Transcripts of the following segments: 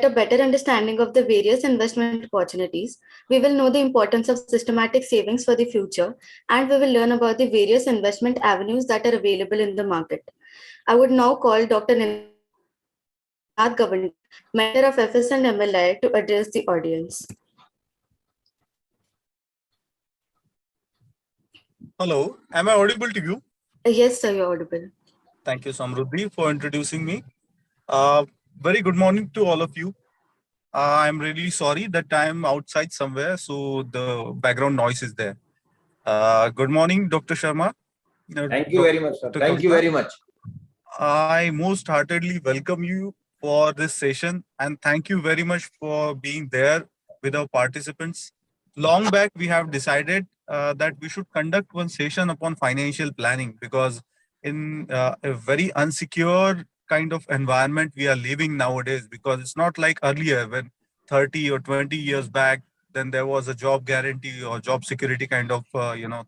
a better understanding of the various investment opportunities, we will know the importance of systematic savings for the future, and we will learn about the various investment avenues that are available in the market. I would now call Dr. Ninad Gavande, Mentor of FS and MLI, to address the audience. Hello, am I audible to you? Yes, sir, you're audible. Thank you, Samruddhi, for introducing me. Very good morning to all of you. I'm really sorry that I'm outside somewhere, so the background noise is there. Good morning, Dr. Sharma. Thank you very much, sir. Thank you very much. I most heartedly welcome you for this session, and thank you very much for being there with our participants. Long back, we have decided that we should conduct one session upon financial planning, because in a very unsecure kind of environment we are living nowadays, because it's not like earlier when 30 or 20 years back, then there was a job guarantee or job security kind of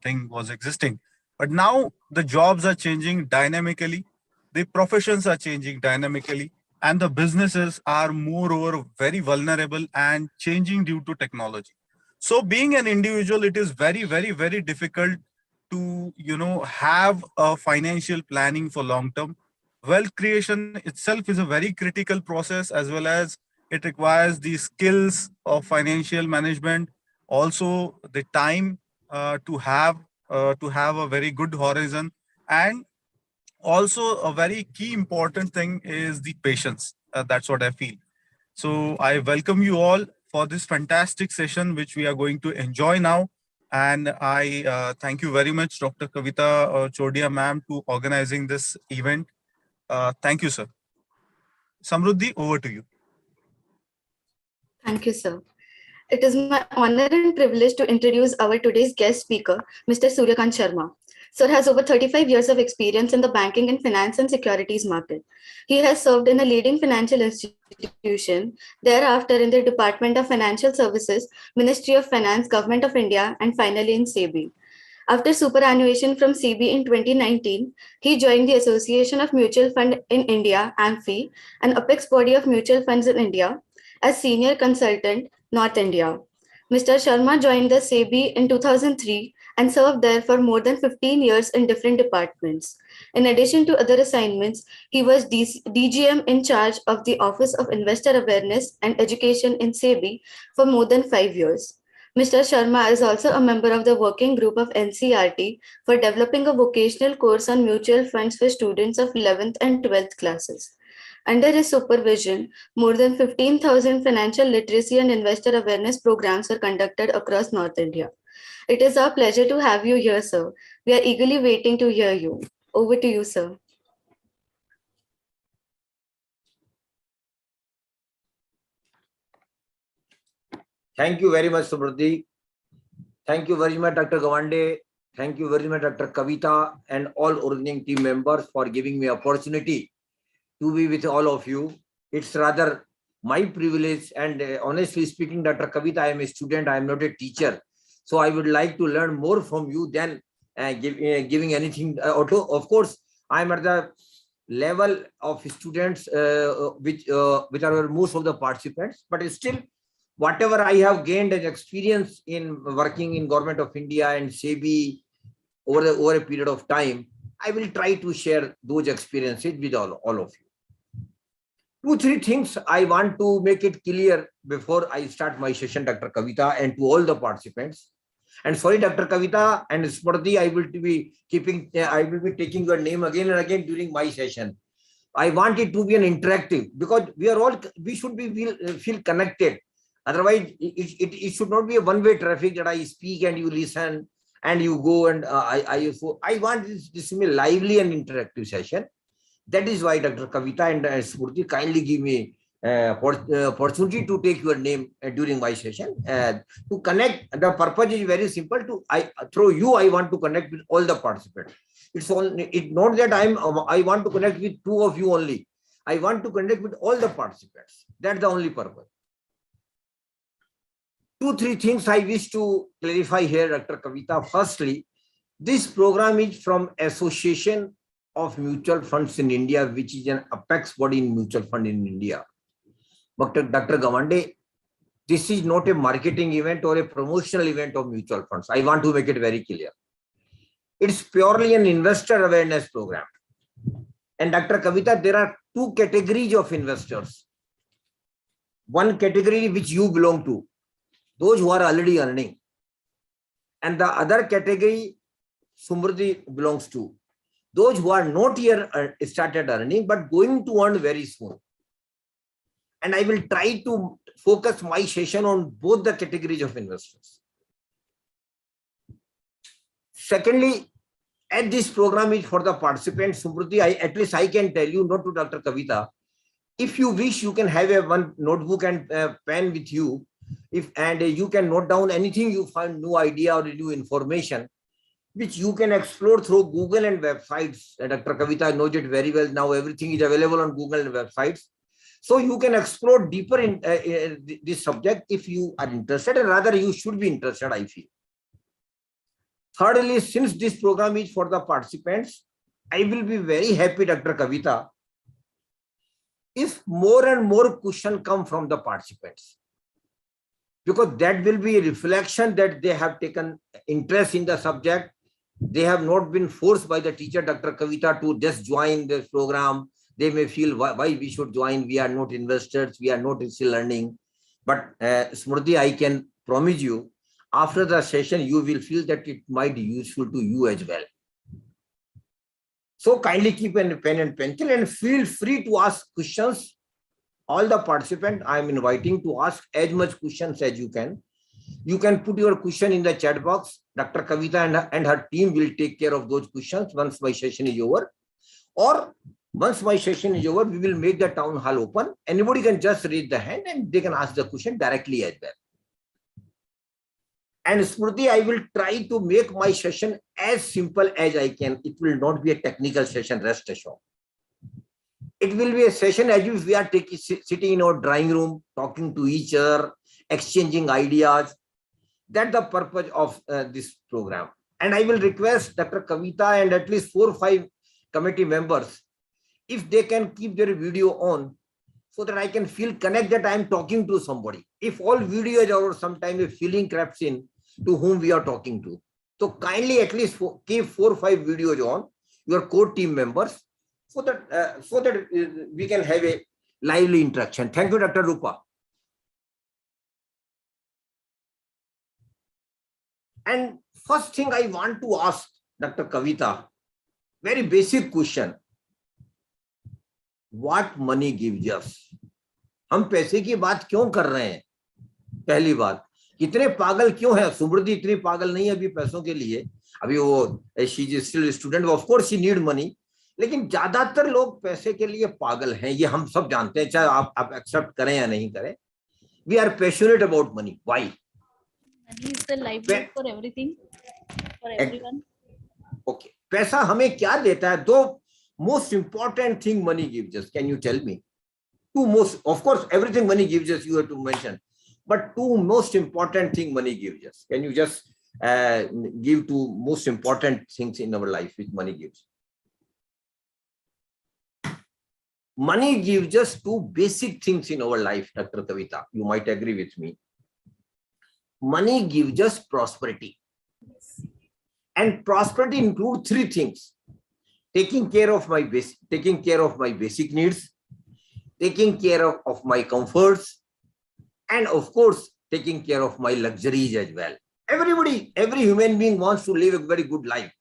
thing was existing. But now the jobs are changing dynamically, the professions are changing dynamically, and the businesses are moreover very vulnerable and changing due to technology. So being an individual, it is very, very, very difficult to have a financial planning for long term. Wealth creation itself is a very critical process, as well as it requires the skills of financial management, also the time to have a very good horizon, and also a very key important thing is the patience. That's what I feel. So I welcome you all for this fantastic session, which we are going to enjoy now. And I thank you very much, Dr. Kavita Chodia ma'am, to organizing this event. Thank you, sir. Samruddhi, over to you. Thank you, sir. It is my honor and privilege to introduce our today's guest speaker, Mr. Suryakan Sharma. Sir has over 35 years of experience in the banking and finance and securities market. He has served in a leading financial institution, thereafter in the Department of Financial Services, Ministry of Finance, Government of India, and finally in SEBI. After superannuation from SEBI in 2019, he joined the Association of Mutual Fund in India, Amfi, an apex body of mutual funds in India, as senior consultant, North India. Mr. Sharma joined the SEBI in 2003 and served there for more than 15 years in different departments. In addition to other assignments, he was DGM in charge of the Office of Investor Awareness and Education in SEBI for more than 5 years. Mr. Sharma is also a member of the working group of NCRT for developing a vocational course on mutual funds for students of 11th and 12th classes. Under his supervision, more than 15,000 financial literacy and investor awareness programs were conducted across North India. It is our pleasure to have you here, sir. We are eagerly waiting to hear you. Over to you, sir. Thank you very much, Samruddhi. Thank you very much, Dr. Gavande. Thank you very much, Dr. Kavita, and all organizing team members for giving me opportunity to be with all of you. It's rather my privilege, and honestly speaking, Dr. Kavita, I am a student, I am not a teacher. So I would like to learn more from you than giving anything. Of course, I am at the level of students which are most of the participants, but still, whatever I have gained as experience in working in Government of India and SEBI over a period of time, I will try to share those experiences with all of you. 2-3 things I want to make it clear before I start my session, Dr. Kavita, and to all the participants. And sorry, Dr. Kavita and Smriti, I will be taking your name again and again during my session. I want it to be an interactive, because we should feel connected. Otherwise, it should not be a one-way traffic that I speak and you listen and you go, and I want this to be a lively and interactive session. That is why Dr. Kavita and Smriti kindly give me opportunity to take your name during my session. To connect, the purpose is very simple. Through you, I want to connect with all the participants. It's not that I want to connect with 2 of you only. I want to connect with all the participants. That's the only purpose. 2-3 things I wish to clarify here, Dr. Kavita. Firstly, this program is from Association of Mutual Funds in India, which is an apex body in mutual fund in India. But Dr. Gawande, this is not a marketing event or a promotional event of mutual funds. I want to make it very clear. It's purely an investor awareness program. And Dr. Kavita, there are two categories of investors. One category which you belong to, those who are already earning. And the other category Sumriti belongs to, those who are not yet started earning, but going to earn very soon. And I will try to focus my session on both the categories of investors. Secondly, as this program is for the participants, Sumriti, at least I can tell you, not to Dr. Kavita, if you wish, you can have one notebook and pen with you. And you can note down anything you find, new idea or new information, which you can explore through Google and websites. Dr. Kavita knows it very well. Now everything is available on Google and websites. So you can explore deeper in this subject if you are interested, and rather you should be interested, I feel. Thirdly, since this program is for the participants, I will be very happy, Dr. Kavita, if more and more questions come from the participants. Because that will be a reflection that they have taken interest in the subject. They have not been forced by the teacher, Dr. Kavita, to just join this program. They may feel why we should join. We are not investors. We are not still learning. But Smriti, I can promise you, after the session, you will feel that it might be useful to you as well. So kindly keep a pen and pencil and feel free to ask questions. All the participants, I am inviting to ask as much questions as you can. You can put your question in the chat box. Dr. Kavita and her team will take care of those questions once my session is over. Or once my session is over, we will make the town hall open. Anybody can just raise the hand and they can ask the question directly as well. And Smriti, I will try to make my session as simple as I can. It will not be a technical session, rest assured. It will be a session as if we are sitting in our drawing room, talking to each other, exchanging ideas. That's the purpose of this program. And I will request Dr. Kavita and at least 4 or 5 committee members, if they can keep their video on, so that I can feel connect that I am talking to somebody. If all videos or sometimes a feeling creeps in to whom we are talking to. So kindly at least keep 4 or 5 videos on, your core team members, so that we can have a lively interaction. Thank you, Dr. Rupa. And first thing I want to ask Dr. Kavita, very basic question. What money gives us? हम पैसे की बात क्यों कर रहे हैं? पहली बात, इतने पागल क्यों हैं? सुमृति इतनी पागल नहीं है अभी पैसों के लिए. अभी वो she is still a student, of course she need money. लेकिन ज्यादातर लोग पैसे के लिए पागल हैं, ये हम सब जानते हैं, चाहे आप एक्सेप्ट करें या नहीं करें. We are passionate about money. Why? Money is the livelihood for everything, for everyone. Okay. पैसा हमें क्या देता है? दो most important thing money gives us. Can you tell me? Two most, of course, everything money gives us, you have to mention. But two most important thing money gives us. Can you just give two most important things in our life which money gives? Money gives us two basic things in our life, Dr. Kavita. You might agree with me. Money gives us prosperity. And prosperity includes 3 things. Taking care of my basic needs, taking care of my comforts, and of course, taking care of my luxuries as well. Every human being wants to live a very good life.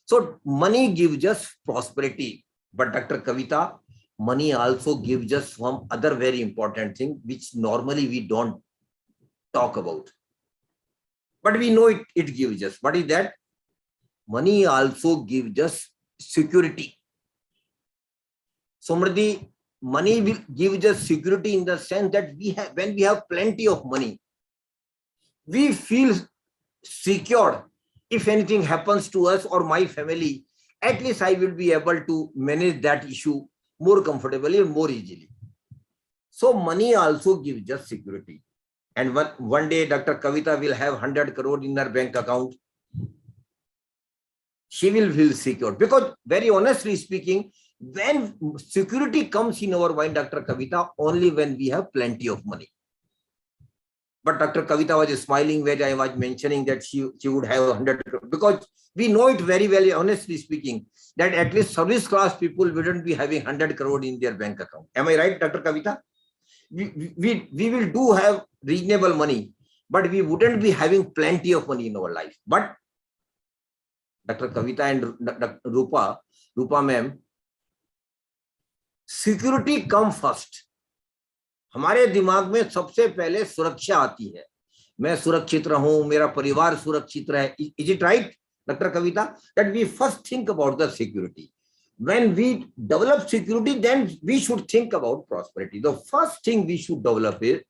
So money gives us prosperity. But Dr. Kavita, money also gives us some other very important thing which normally we don't talk about. But we know it gives us. What is that? Money also gives us security. Somriti, money will give us security in the sense that when we have plenty of money, we feel secure. If anything happens to us or my family, at least I will be able to manage that issue more comfortably and more easily. So money also gives us security. And one day Dr. Kavita will have 100 crore in her bank account. She will feel secure, because very honestly speaking, When security comes in our mind, Dr. Kavita, only when we have plenty of money. But Dr. Kavita was smiling when I was mentioning that she would have 100 crore, because we know it very well, honestly speaking, that at least service class people wouldn't be having 100 crore in their bank account. Am I right, Dr. Kavita? We will do have reasonable money, but we wouldn't be having plenty of money in our life. But Dr. Kavita and Dr. Rupa ma'am, security come first. हमारे दिमाग में सबसे पहले सुरक्षा आती है. मैं सुरक्षित रहूं, मेरा परिवार सुरक्षित रहे. Is it right, doctor Kavita, that we first think about the security? When we develop security, then we should think about prosperity. The first thing we should develop is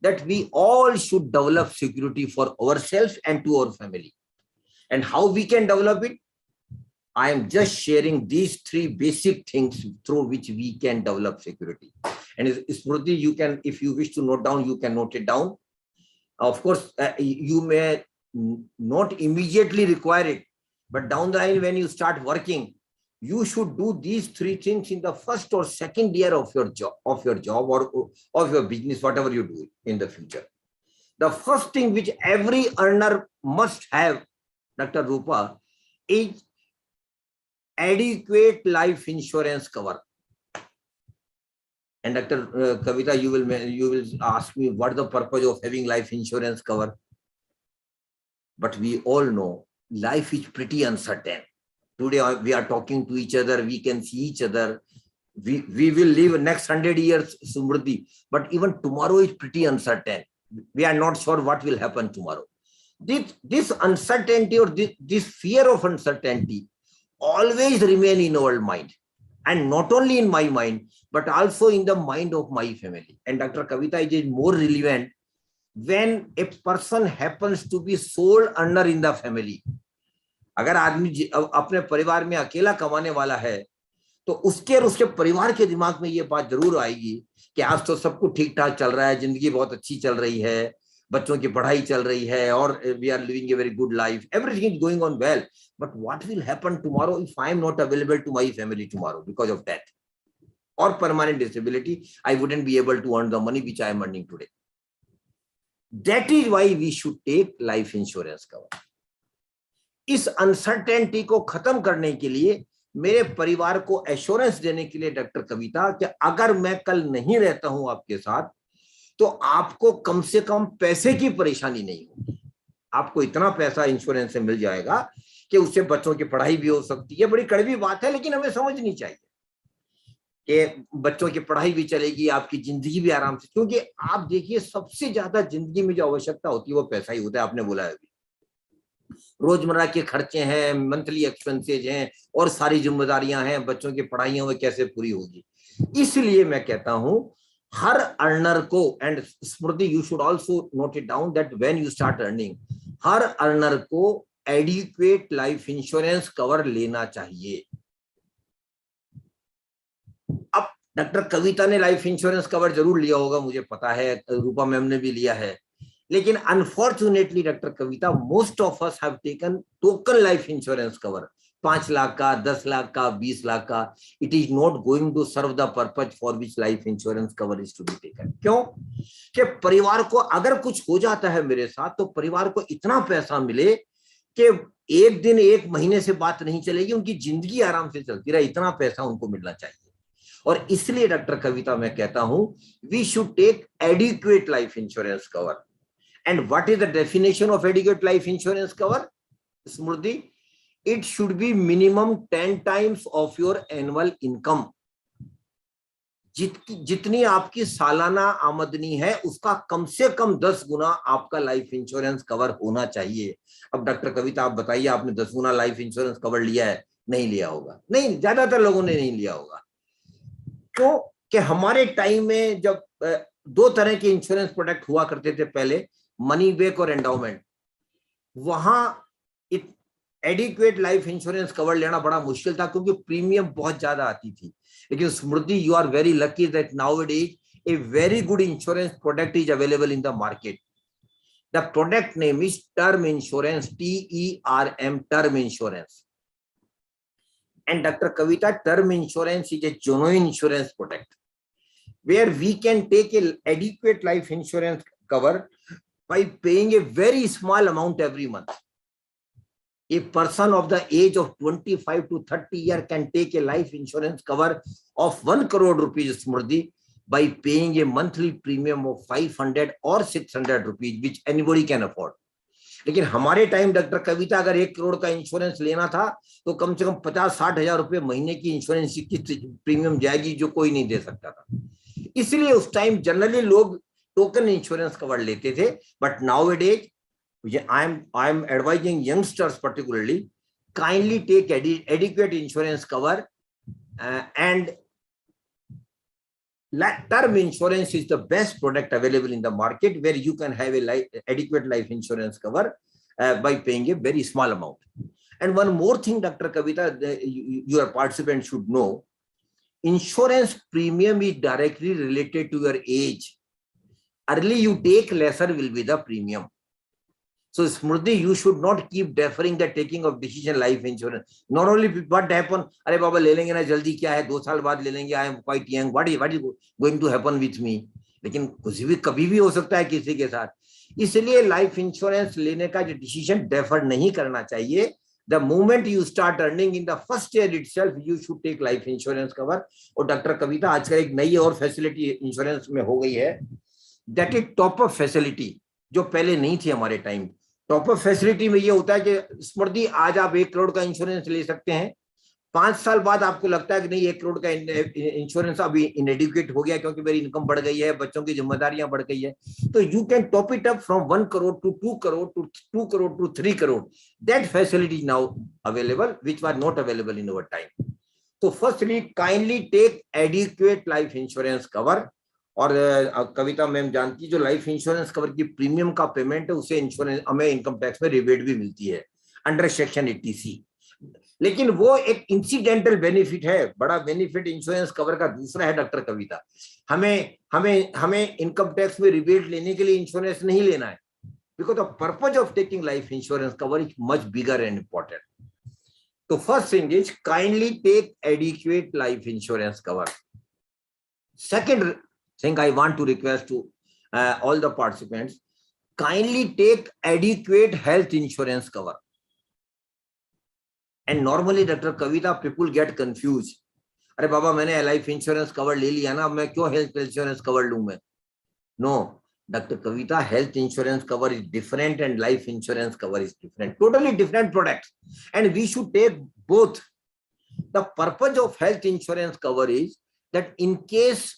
that we all should develop security for ourselves and to our family. And how we can develop it? I am just sharing these three basic things through which we can develop security. And Smriti, you can, if you wish to note down, you can note it down. Of course, you may not immediately require it, but down the line when you start working, you should do these three things in the first or second year of your job or of your business, whatever you do in the future. The first thing which every earner must have, Dr. Rupa, is adequate life insurance cover. And Dr. Kavita, you will ask me what the purpose of having life insurance cover. But we all know life is pretty uncertain. Today we are talking to each other, we can see each other. We will live next 100 years, Smriti, but even tomorrow is pretty uncertain. We are not sure what will happen tomorrow. This uncertainty or this fear of uncertainty always remain in our mind. And not only in my mind, but also in the mind of my family. And Dr. Kavita, it is more relevant when a person happens to be sole earner in the family. अगर आदमी अपने परिवार में अकेला कमाने वाला है, तो उसके और उसके परिवार के दिमाग में ये बात जरूर आएगी कि आज तो सब कुछ ठीक ठाक चल रहा है, जिंदगी बहुत अच्छी चल रही है, बच्चों की पढ़ाई चल रही है, और we are living a very good life, everything is going on well. But what will happen tomorrow if I am not available to my family tomorrow because of death or permanent disability? I wouldn't be able to earn the money which I am earning today. That is why we should take life insurance cover. इस uncertainty को खत्म करने के लिए, मेरे परिवार को assurance देने के लिए, डॉक्टर कविता, कि अगर मैं कल नहीं रहता हूं आपके साथ, तो आपको कम से कम पैसे की परेशानी नहीं होगी. आपको इतना पैसा इंश्योरेंस से मिल जाएगा कि उससे बच्चों की पढ़ाई भी हो सकती है. बड़ी कड़वी बात है, लेकिन हमें समझनी चाहिए कि बच्चों की पढ़ाई भी चलेगी, आपकी जिंदगी भी आराम से. क्योंकि आप देखिए, सबसे ज्यादा जिंदगी में जो आवश्यकता होती है वो पैसा ही होता है. आपने बोला है, रोजमर्रा के खर्चे हैं, मंथली एक्सपेंसेज हैं, और सारी जिम्मेदारियां हैं, बच्चों की पढ़ाइयां वो कैसे पूरी होगी. इसलिए मैं कहता हूं हर अर्नर को, and Smriti you should also note it down that when you start earning, her earner को एडिक्वेट लाइफ इंश्योरेंस कवर लेना चाहिए. अब डॉक्टर कविता ने लाइफ इंश्योरेंस कवर जरूर लिया होगा, मुझे पता है, रूपा मैम ने भी लिया है, लेकिन unfortunately doctor Kavita, most of us have taken token life insurance cover, 5 lakh का, 10 लाख का, 20 लाख का. It is not going to serve the purpose for which life insurance cover is to be taken. क्यों? कि परिवार को अगर कुछ हो जाता है मेरे साथ, तो परिवार को इतना पैसा मिले कि एक दिन, एक महीने से बात नहीं चलेगी, उनकी जिंदगी आराम से चलती रहे. इतना पैसा उनको मिलना चाहिए. और इसलिए डॉक्टर कविता मैं कहता हूं, we should take adequate life insurance cover. And what is the definition of adequate life insurance cover, Smriti? It should be minimum 10 times of your annual income. जितनी आपकी सालाना आमदनी है, उसका कम से कम 10 गुना आपका लाइफ इंश्योरेंस कवर होना चाहिए. अब डॉक्टर कविता, आप बताइए, आपने 10 गुना लाइफ इंश्योरेंस कवर लिया है? नहीं लिया होगा. नहीं, ज्यादातर लोगों ने नहीं लिया होगा. क्यों? कि हमारे टाइम में जब 2 तरह के इंश्योरेंस प्रोडक्ट हुआ करते थे पहले, मनी बैक और एंडाउमेंट. वहां एडिक्वेट लाइफ इंश्योरेंस कवर लेना बड़ा मुश्किल था, क्योंकि प्रीमियम बहुत ज्यादा आती थी. लेकिन Smriti, you are very lucky that nowadays a very good insurance product is available in the market. The product name is term insurance, TERM, term insurance. And Dr. Kavita, term insurance is a genuine insurance product where we can take an adequate life insurance cover by paying a very small amount every month. A person of the age of 25 to 30 years can take a life insurance cover of 1 crore rupees, Smriti, by paying a monthly premium of 500 or 600 rupees, which anybody can afford. लेकिन हमारे time doctor कविता अगर 1 करोड़ का insurance लेना था तो कम से कम 50-60 हजार रुपए महीने की इंश्योरेंस की प्रीमियम जाएगी, जो कोई नहीं दे सकता था. इसलिए उस टाइम जनरली लोग टोकन इंश्योरेंस कवर लेते थे. But nowadays I am advising youngsters particularly, kindly take adequate insurance cover, and term insurance is the best product available in the market where you can have a adequate life insurance cover by paying a very small amount. And one more thing, Dr. Kavita, your participants should know, insurance premium is directly related to your age. Early you take, lesser will be the premium. So Smriti, you should not keep deferring the taking of decision life insurance. Not only what happen, अरे बाबा ले लेंगे ना, जल्दी क्या है, 2 साल बाद ले लेंगे, I am quite young, what is going to happen with me? लेकिन कुछ भी कभी भी हो सकता है किसी के साथ. इसलिए लाइफ इंश्योरेंस लेने का जो डिसीजन डेफर नहीं करना चाहिए. The moment you start earning in the first year itself, you should take life insurance cover. और डॉक्टर कविता, आजकल एक नई और फैसिलिटी इंश्योरेंस में हो गई है, that is top up facility, जो पहले नहीं थी हमारे टाइम. टॉप अप फैसिलिटी में ये होता है कि स्मृति, आज आप 1 करोड़ का इंश्योरेंस ले सकते हैं. 5 साल बाद आपको लगता है कि नहीं, 1 करोड़ का इंश्योरेंस अभी इनएडिक्वेट हो गया क्योंकि मेरी इनकम बढ़ गई है, बच्चों की जिम्मेदारियां बढ़ गई है, तो you can top it up from 1 crore to 2 crore to 2 crore to 3 crore. That facility is now available, which were not available in our time. तो firstly kindly take adequate life insurance cover. और कविता मैम जानती, जो लाइफ इंश्योरेंस कवर की premium का payment है, उसे insurance हमें income tax में रिबेट भी मिलती है अंडर सेक्शन 80C. लेकिन वो एक इंसिडेंटल बेनिफिट है. बड़ा बेनिफिट इंश्योरेंस कवर का दूसरा है डॉक्टर कविता, हमें इनकम टैक्स में रिबेट लेने के लिए इंश्योरेंस नहीं लेना है, because the purpose of taking life insurance cover is much bigger and important. तो first thing is kindly take adequate life insurance cover. Second thing I want to request to all the participants, kindly take adequate health insurance cover. And normally, Dr. Kavita, people get confused. अरे बाबा, मैंने life insurance cover ले लिया ना, मैं क्यों health insurance cover लूं मैं? No, Dr. Kavita, health insurance cover is different and life insurance cover is different. Totally different products. And we should take both. The purpose of health insurance cover is that in case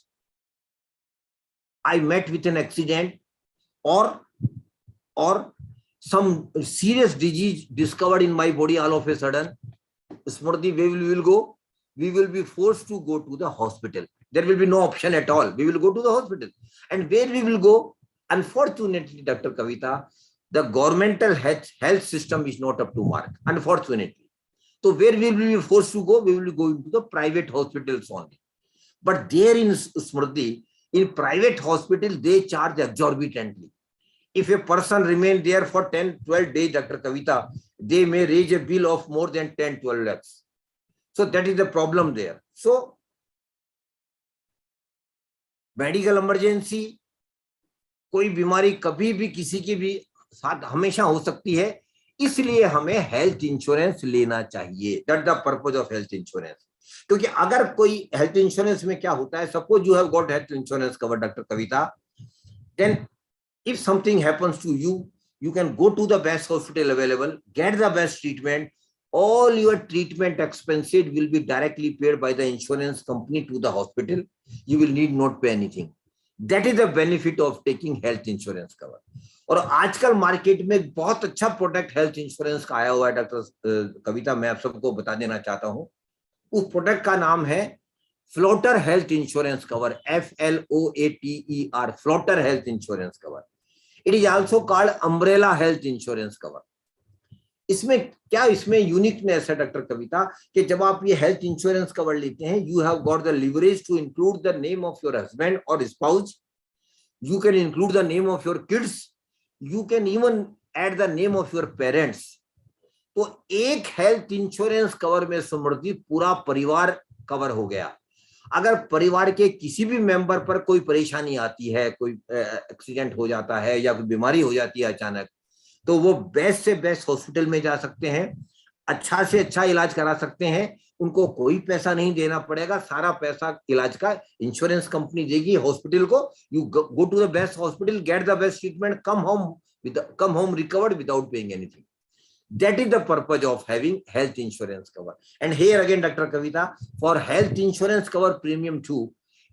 I met with an accident or some serious disease discovered in my body all of a sudden, Smriti, we will be forced to go to the hospital. There will be no option at all. We will go to the hospital. And where we will go? Unfortunately, Dr. Kavita, the governmental health system is not up to mark, unfortunately. So where we will be forced to go? We will go into the private hospitals only. But there in Smriti, in private hospital, they charge exorbitantly. If a person remains there for 10-12 days, Dr. Kavita, they may raise a bill of more than 10-12 lakhs. So that is the problem there. So medical emergency, कोई बीमारी कभी भी किसी की भी साथ हमेशा हो सकती है, इसलिए हमें हेल्थ इंश्योरेंस लेना चाहिए. That the purpose of health insurance. क्योंकि अगर कोई हेल्थ इंश्योरेंस में क्या होता है, suppose you have got health insurance cover doctor Kavita, then if something happens to you, you can go to the best hospital available, get the best treatment. All your treatment expenses will be directly paid by the insurance company to the hospital. You will need not pay anything. That is the benefit of taking health insurance cover. और आजकल market में बहुत अच्छा product health insurance का आया हुआ है doctor कविता, मैं आप सबको बता देना चाहता हूँ. उस प्रोडक्ट का नाम है floater health insurance cover, FLOATER, floater health insurance cover. It is also called umbrella health insurance cover. इसमें क्या, इसमें यूनिकनेस है डॉक्टर कविता कि जब आप ये हेल्थ इंश्योरेंस कवर लेते हैं, you have got the leverage to include the name of your husband और spouse. You can include the name of your kids. You can even add the name of your parents. तो एक health insurance cover में समृद्धि पूरा परिवार cover हो गया। अगर परिवार के किसी भी मेंबर पर कोई परेशानी आती है, कोई एक्सीडेंट हो जाता है या कोई बीमारी हो जाती है अचानक, तो वो बेस्ट से बेस्ट हॉस्पिटल में जा सकते हैं, अच्छा से अच्छा इलाज करा सकते हैं, उनको कोई पैसा नहीं देना पड़ेगा, सारा पैसा इलाज का इंश्योरेंस कंपनी देगी हॉस्पिटल को। You go to the best hospital, get the best treatment, come home recovered without paying anything. That is the purpose of having health insurance cover. And here again, Dr. Kavita, for health insurance cover premium 2,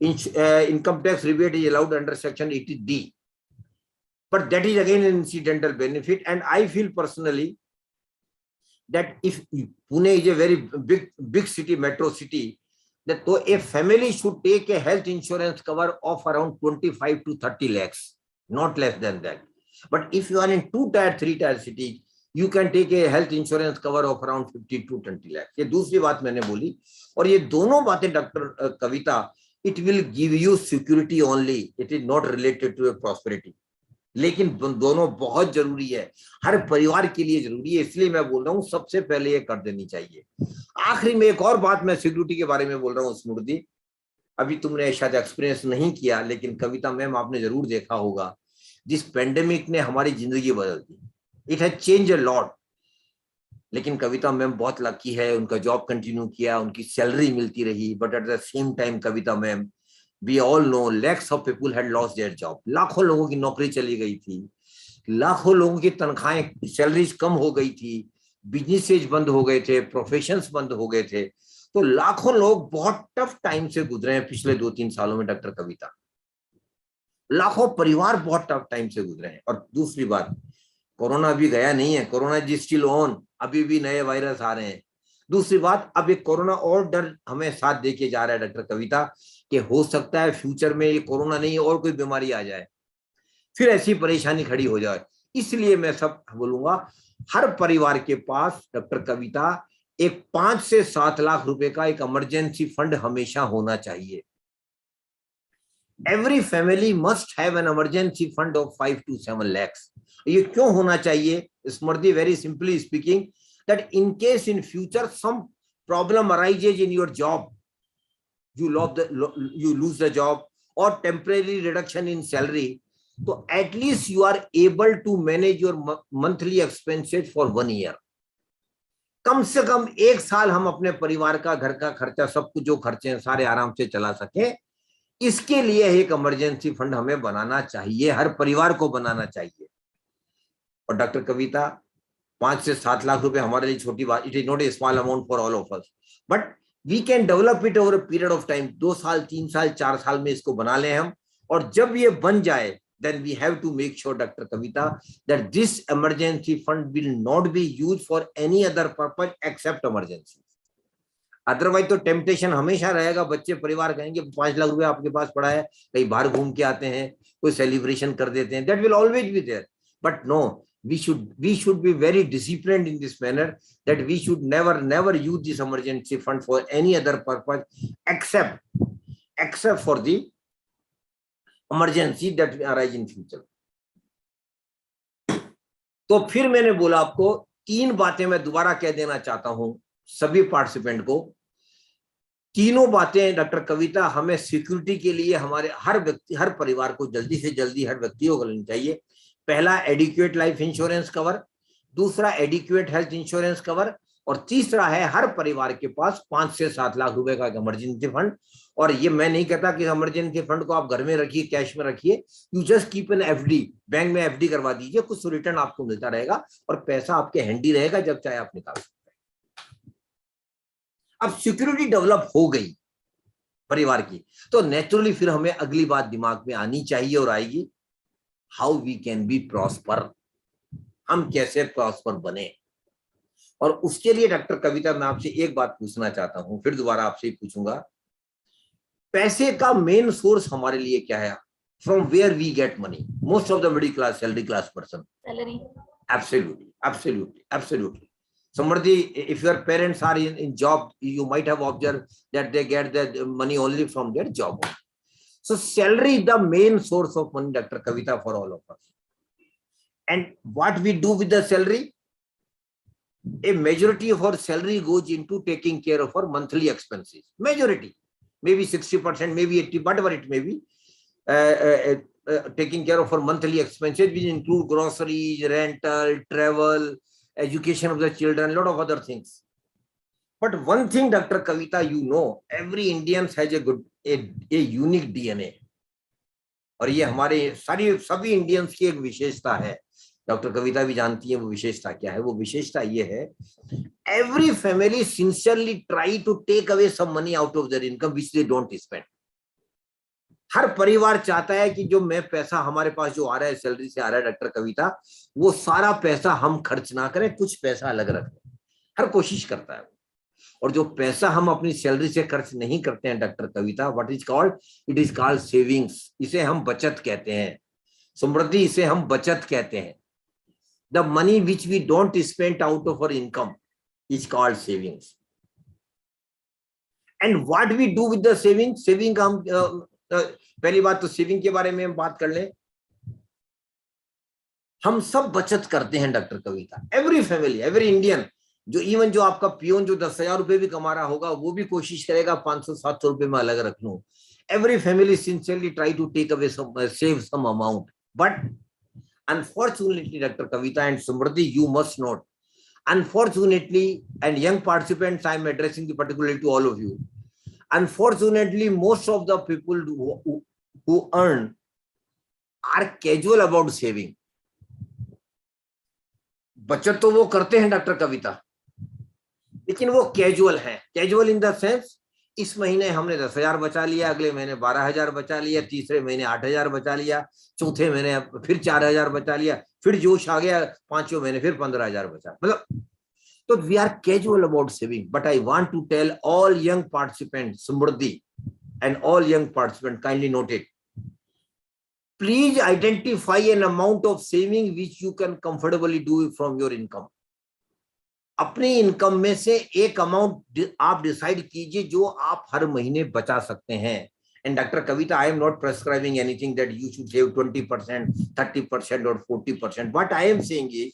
income tax rebate is allowed under section 80D. But that is again an incidental benefit. And I feel personally that if Pune is a very big city, metro city, that so a family should take a health insurance cover of around 25 to 30 lakhs, not less than that. But if you are in 2-tier, 3-tier city, you can take a health insurance cover of around 50 to 20 lakhs. ये दूसरी बात मैंने बोली, और ये दोनों बातें doctor Kavita, it will give you security only, it is not related to a prosperity. लेकिन दोनों बहुत जरूरी है, हर परिवार के लिए जरूरी है, इसलिए मैं बोल रहा हूँ सबसे पहले ये कर देनी चाहिए। आखिरी में एक और बात मैं सिक्योरिटी के बारे में बोल रहा हूँ स्मृति, अभी तुमने शायद एक्सपीरियंस नहीं किया, लेकिन कविता मैम आपने जरूर देखा होगा, जिस पेंडेमिक ने हमारी जिंदगी बदल दी, it has change a lot. लेकिन कविता मैम बहुत लकी है, उनका जॉब कंटिन्यू किया, उनकी सैलरी मिलती रही, but at the same time Kavita ma'am, we all know lakhs of people had lost their job, लाखों लोगों की नौकरी चली गई थी, लाखों लोगों की तनख्वाहें, सैलरीज कम हो गई थी, बिजनेसेज बंद हो गए थे, प्रोफेशंस बंद हो गए थे, तो लाखों लोग बहुत टफ टाइम से गुजरे हैं पिछले 2-3 सालों में डॉक्टर कविता, लाखों परिवार बहुत टफ टाइम से गुजरे हैं। और दूसरी बात, कोरोना अभी गया नहीं है, कोरोना इज स्टिल ऑन, अभी भी नए वायरस आ रहे हैं। दूसरी बात, अब एक कोरोना और डर हमें साथ देके जा रहा है डॉक्टर कविता, कि हो सकता है फ्यूचर में ये कोरोना नहीं और कोई बीमारी आ जाए, फिर ऐसी परेशानी खड़ी हो जाए। इसलिए मैं सब बोलूंगा, हर परिवार के पास डॉक्टर कविता एक 5 से 7 लाख रुपए का एक इमरजेंसी फंड हमेशा होना चाहिए। Every family must have an emergency fund of 5 to 7 lakhs. ये क्यों होना चाहिए? Smriti, very simply speaking, that in case in future some problem arises in your job, you lose the job or temporary reduction in salary, so at least you are able to manage your monthly expenses for 1 year. कम से कम 1 साल हम अपने परिवार का, घर का खर्चा, सब कुछ जो खर्चे हैं सारे आराम से चला सके, इसके लिए एक इमरजेंसी फंड हमें बनाना चाहिए, हर परिवार को बनाना चाहिए। और डॉक्टर कविता, 5 से 7 लाख रुपए हमारे लिए छोटी बात, it is not a small amount for all of us, but we can develop it over a period of time. 2 साल, 3 साल, 4 साल में इसको बना लें हम, और जब ये बन जाए, then we have to make sure, Dr. Kavita, that this emergency fund will not be used for any other purpose except emergency. Otherwise तो टेम्पटेशन हमेशा रहेगा, बच्चे परिवार कहेंगे 5 लाख रुपए आपके पास पड़ा है, कहीं बाहर घूम के आते हैं, कोई सेलिब्रेशन कर देते हैं, that will always be there, but no, we should be very disciplined in this manner, that we should never use this emergency fund for any other purpose except for the emergency that will arise in future. तो फिर मैंने बोला आपको 3 बातें मैं दोबारा कह देना चाहता हूं सभी पार्टिसिपेंट को। तीनों बातें डॉक्टर कविता हमें सिक्योरिटी के लिए हमारे हर व्यक्ति, हर परिवार को जल्दी से जल्दी हर व्यक्ति को लेनी चाहिए। पहला, एडिक्वेट लाइफ इंश्योरेंस कवर, दूसरा एडिक्वेट हेल्थ इंश्योरेंस कवर, और तीसरा है हर परिवार के पास 5 से 7 लाख रुपए का इमरजेंसी फंड। और ये मैं नहीं कहता कि इमरजेंसी फंड को आप घर में रखिए, कैश में रखिए, you just keep an FD, bank में एफडी करवा दीजिए, कुछ रिटर्न आपको मिलता रहेगा और पैसा आपके हैंडी रहेगा, जब चाहे आप निकाल सकते हैं। अब सिक्योरिटी डेवलप हो गई परिवार की, तो नेचुरली फिर हमें अगली बात दिमाग में आनी चाहिए और आएगी, how we can be prosper, हम कैसे प्रॉस्पर बने। और उसके लिए डॉक्टर कविता, मैं आपसे एक बात पूछना चाहता हूं, फिर दोबारा आपसे ही पूछूंगा, पैसे का मेन सोर्स हमारे लिए क्या है? From where we get money, most of the middle class, salary class person, Salary. Absolutely. Somebody, if your parents are in job, you might have observed that they get the money only from their job. So salary is the main source of money, Dr. Kavita, for all of us. And what we do with the salary? a majority of our salary goes into taking care of our monthly expenses. Majority, maybe 60%, maybe 80%, whatever it may be, taking care of our monthly expenses, which include groceries, rental, travel, education of the children, a lot of other things. But one thing, Dr. Kavita, you know, every Indian has a unique DNA. और ये हमारे सभी Indians की एक विशेषता है. Doctor कविता भी जानती है वो विशेषता क्या है. वो विशेषता ये है, every family sincerely try to take away some money out of their income which they don't spend. हर परिवार चाहता है कि जो मैं पैसा हमारे पास जो आ रहा है, सैलरी से आ रहा है डॉक्टर कविता, वो सारा पैसा हम खर्च ना करें, कुछ पैसा अलग रखें. हर कोशिश करता है. और जो पैसा हम अपनी सैलरी से खर्च नहीं करते हैं doctor Kavita, what is called, it is called savings. इसे हम बचत कहते हैं. समृद्धि, इसे हम बचत कहते हैं. The money which we don't spend out of our income is called savings. And what we do with the saving. Saving का हम पहली बात तो सेविंग के बारे में हम बात कर लें. हम सब बचत करते हैं doctor Kavita. Every family, every Indian, जो इवन जो आपका पियोन जो 10,000 रुपए भी कमा रहा होगा, वो भी कोशिश करेगा 500-700 रुपए में अलग रख लूं. Every family sincerely try to take away save some amount. But unfortunately doctor Kavita and Samriddhi, you must note, unfortunately, and young participants, I am addressing particularly to all of you. Unfortunately, most of the people who earn are casual about saving. बचत तो वो करते हैं doctor कविता, लेकिन वो casual है. Casual in the sense, इस महीने हमने 10,000 बचा लिया, अगले महीने 12,000 बचा लिया, तीसरे महीने 8,000 बचा लिया, चौथे महीने फिर 4,000 बचा लिया, फिर जोश आ गया, पांचवें महीने फिर 15,000 बचा. मतलब तो we are casual about saving. But I want to tell all young participants, Samriddhi and all young participant, kindly note it. Please identify an amount of saving which you can comfortably do from your income. अपनी income में से एक amount आप decide कीजिए जो आप हर महीने बचा सकते हैं. And Dr. Kavita, I am not prescribing anything that you should save 20%, 30% or 40%. What I am saying is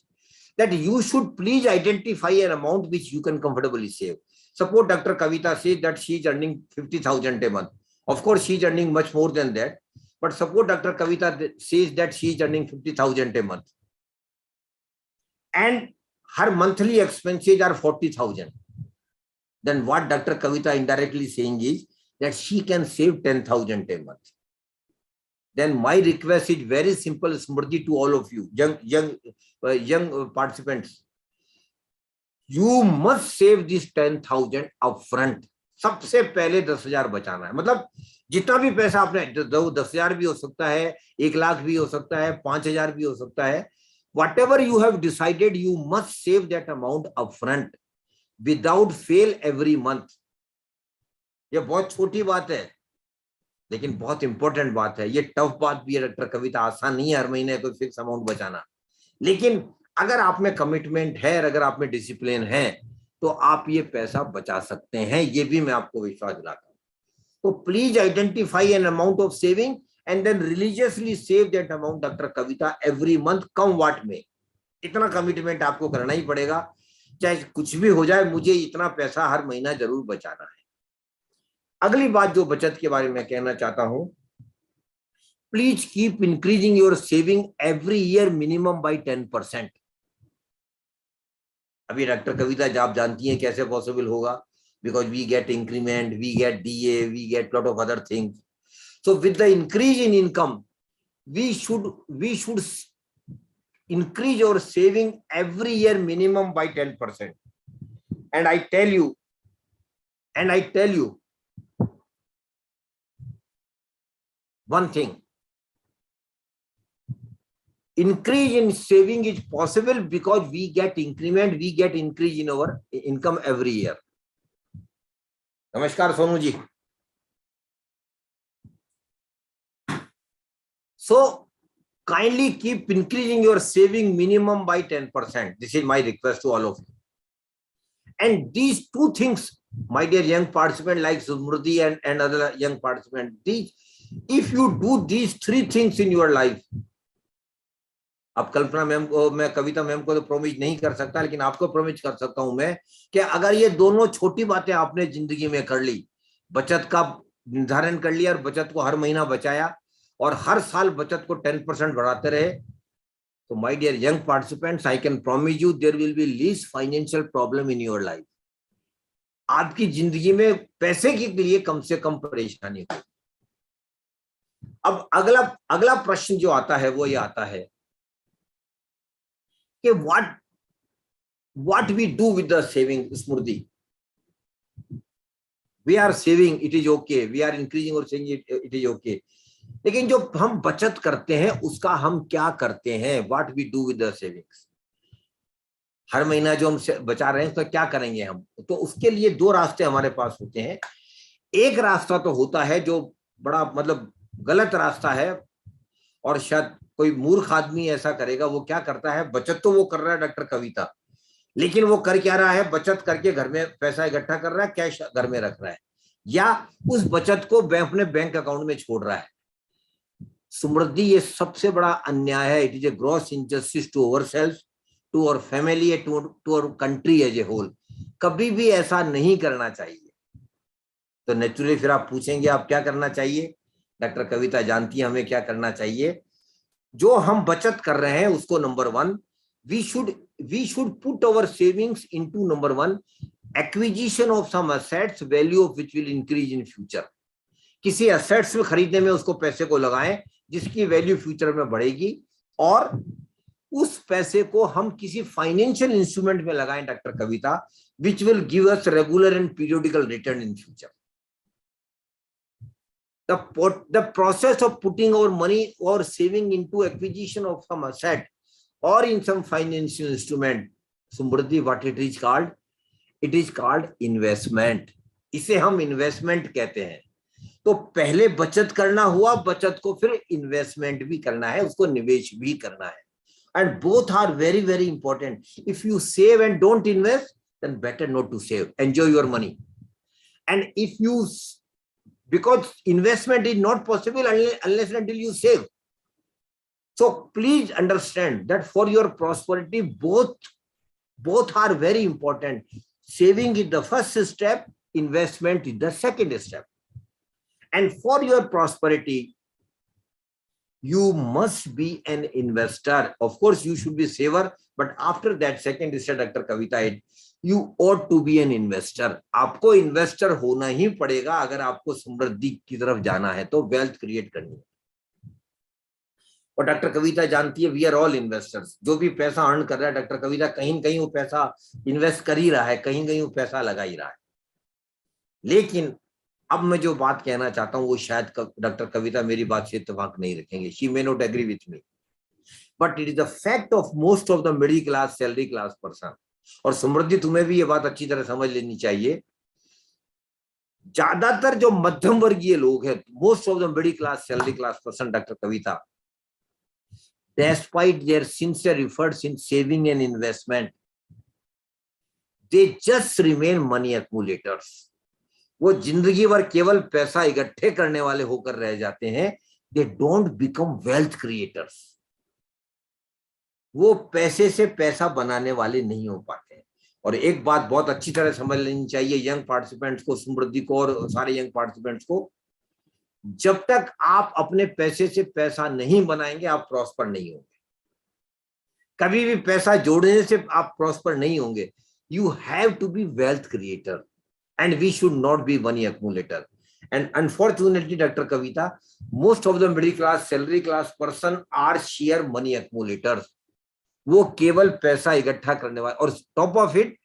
that you should please identify an amount which you can comfortably save. Suppose Dr. Kavita says that she is earning 50,000 a month. Of course, she is earning much more than that. But suppose Dr. Kavita says that she is earning 50,000 a month. And her monthly expenses are 40,000. Then what Dr. Kavita indirectly saying is that she can save 10,000 a month. Then my request is very simple, Smriti, to all of you, young participants. You must save this 10,000 upfront. सबसे पहले 10,000 बचाना है. मतलब जितना भी पैसा आपने, 10,000 भी हो सकता है, 1,00,000 भी हो सकता है, 5,000 भी हो सकता है. Whatever you have decided, you must save that amount upfront without fail every month. ये बहुत छोटी बात है, लेकिन बहुत इंपॉर्टेंट बात है. ये टफ बात भी है डॉक्टर कविता, आसान नहीं है हर महीने कोई फिक्स अमाउंट बचाना. लेकिन अगर आप में कमिटमेंट है, अगर आप में डिसिप्लिन है, तो आप ये पैसा बचा सकते हैं. ये भी मैं आपको विश्वास दिलाता हूं. तो please identify an amount of saving and then religiously save that amount doctor Kavita every month. Come what में इतना कमिटमेंट आपको करना ही पड़ेगा, चाहे कुछ भी हो जाए, मुझे इतना पैसा हर महीना जरूर बचाना है. अगली बात जो बचत के बारे में कहना चाहता हूं, please keep increasing your saving every year minimum by 10%. अभी डॉक्टर कविता आप जानती हैं कैसे पॉसिबल होगा, because we get increment, we get DA, we get lot of other things. So with the increase in income, we should increase your saving every year minimum by 10%. And I tell you one thing, increase in saving is possible because we get increment, we get increase in our income every year. Namaskar Sonu ji. So kindly keep increasing your saving minimum by 10%. This is my request to all of you. And these two things, my dear young participant like Smriti and other young participant, if you do these three things in your life, अब कल्पना ma'am को, मैं कविता ma'am को तो promise नहीं कर सकता, लेकिन आपको प्रोमिस कर सकता हूं मैं कि अगर ये दोनों छोटी बातें आपने जिंदगी में कर ली, बचत का निर्धारण कर लिया और बचत को हर महीना बचाया और हर साल बचत को 10% बढ़ाते रहे, तो my dear young participants, I can promise you there will be least financial problem in your life. आपकी जिंदगी में पैसे के लिए कम से कम परेशानी हो। अब अगला प्रश्न जो आता है वो ये आता है कि what we do with the saving, Smriti? We are saving, it is okay. We are increasing or saying it is okay. लेकिन जो हम बचत करते हैं उसका हम क्या करते हैं? What we do with the savings? हर महीना जो हम बचा रहे हैं उसका क्या करेंगे हम? तो उसके लिए दो रास्ते हमारे पास होते हैं। एक रास्ता तो होता है जो बड़ा मतलब गलत रास्ता है और शायद कोई मूर्ख आदमी ऐसा करेगा। वो क्या करता है, बचत तो वो कर रहा है डॉक्टर कविता, लेकिन वो कर क्या रहा है, बचत करके घर में पैसा इकट्ठा कर रहा है, कैश घर में रख रहा है, या उस बचत को अपने बैंक अकाउंट में छोड़ रहा है। समृद्धि, ये सबसे बड़ा अन्याय है। It is a gross injustice to ourselves, to our family, to our country as a whole. कभी भी ऐसा नहीं करना चाहिए। तो नेचुरली फिर आप पूछेंगे आप क्या करना चाहिए? डॉक्टर कविता जानती है हमें क्या करना चाहिए। जो हम बचत कर रहे हैं उसको number 1, we should put our savings into number 1, acquisition of some assets, value of which will increase in future. किसी assets में खरीदने में उसको पैसे को लगाएं जिसकी वैल्यू फ्यूचर में बढ़ेगी, और उस पैसे को हम किसी फाइनेंशियल इंस्ट्रूमेंट में लगाएं doctor Kavita, which will give us regular and periodical return in future. The process of putting our money or saving into acquisition of some asset or in some financial instrument, Sumriddhi, what it is called? It is called investment. इसे हम investment कहते हैं। तो पहले बचत करना हुआ, बचत को फिर इन्वेस्टमेंट भी करना है, उसको निवेश भी करना है। And both are very, very important. If you save and don't invest, then better not to save. Enjoy your money. And if you, because investment is not possible unless and until you save. So please understand that for your prosperity, both are very important. Saving is the first step, investment is the second step. And for your prosperity, you must be an investor. Of course, you should be a saver, but after that second step, Dr. Kavita, you ought to be an investor. आपको investor होना ही पड़ेगा अगर आपको समृद्धि की तरफ जाना है, तो wealth create करनी है। और डॉक्टर कविता जानती है, वी आर ऑल इन्वेस्टर्स। जो भी पैसा अर्न कर रहा है डॉक्टर कविता, कहीं न कहीं वो पैसा इन्वेस्ट कर ही रहा है, कहीं न कहीं वो पैसा लगा ही रहा है। लेकिन अब मैं जो बात कहना चाहता हूं वो शायद डॉक्टर कविता मेरी बात से इत्तेफाक नहीं रखेंगे, she may not agree with me, but it is the fact of most of the middle class, salary class person. और समृद्धि, तुम्हें भी ये बात अच्छी तरह समझ लेनी चाहिए। ज्यादातर जो मध्यम वर्गीय लोग हैं, most of the middle class, salary class person, doctor Kavita, despite their sincere efforts in saving and investment, they just remain money accumulators. वो जिंदगी भर केवल पैसा इकट्ठे करने वाले होकर रह जाते हैं। They don't become wealth creators. वो पैसे से पैसा बनाने वाले नहीं हो पाते हैं। और एक बात बहुत अच्छी तरह समझ लेनी चाहिए यंग पार्टिसिपेंट्स को, समृद्धि को और सारे यंग पार्टिसिपेंट्स को, जब तक आप अपने पैसे से पैसा नहीं बनाएंगे आप प्रॉस्पर नहीं होंगे। कभी भी पैसा जोड़ने से आप प्रॉस्पर नहीं होंगे। You have to be wealth creator and we should not be money accumulator. And unfortunately doctor Kavita, most of the middle class, salary class person are share money accumulators. वो केवल पैसा इकट्ठा करने वाले, और टॉप ऑफ इट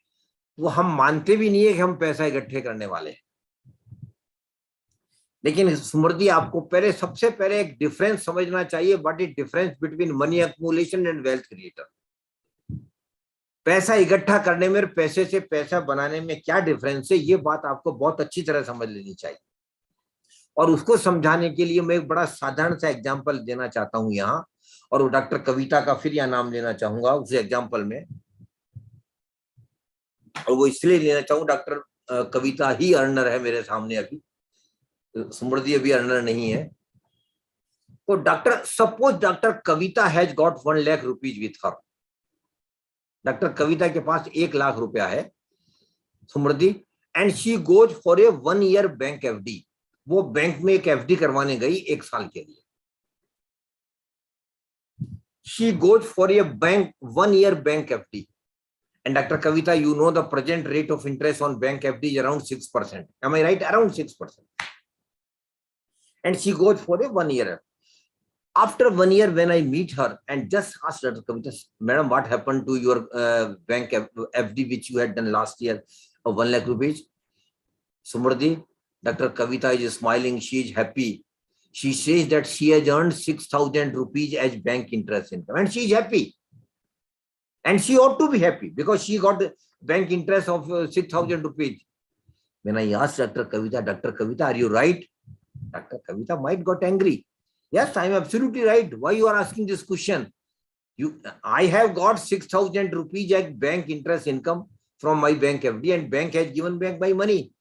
वो हम मानते भी नहीं है कि हम पैसा इकट्ठे करने वाले हैं। लेकिन समृद्धि, आपको सबसे पहले एक डिफरेंस समझना चाहिए। What is difference between money accumulation and wealth creator? पैसा इकट्ठा करने में, पैसे से पैसा बनाने में क्या डिफरेंस है, ये बात आपको बहुत अच्छी तरह समझ लेनी चाहिए। और उसको समझाने के लिए मैं एक बड़ा साधारण सा एग्जांपल देना चाहता हूं यहाँ, और डॉक्टर कविता का फिर यह नाम लेना चाहूंगा उस एग्जाम्पल में। और वो इसलिए लेना चाहूँ, डॉक्टर कविता ही अर्नर है मेरे सामने, अभी समृद्धि अभी अर्नर नहीं है। So suppose Dr. Kavita has got 1 lakh rupees with her. Dr. Kavita के पास 1 लाख रुपया है, समृद्धि, and she goes for a 1 year bank FD. वो बैंक में एक FD करवाने गई 1 साल के लिए. She goes for a 1 year bank FD. And Dr. Kavita, you know the present rate of interest on bank FD is around 6%. Am I right? Around 6%. And she goes for a 1 year. After 1 year, when I meet her and just asked Dr. Kavita, Madam, what happened to your bank FD which you had done last year of 1 lakh rupees? Sumardhi, Dr. Kavita is smiling. She is happy. She says that she has earned 6,000 rupees as bank interest income, and she is happy. And she ought to be happy because she got bank interest of 6,000 rupees. When I asked Dr. Kavita, are you right? Dr. Kavita might got angry. Yes, I am absolutely right. Why you are asking this question? I have got 6,000 rupees as bank interest income from my bank FD, and bank has given back my money.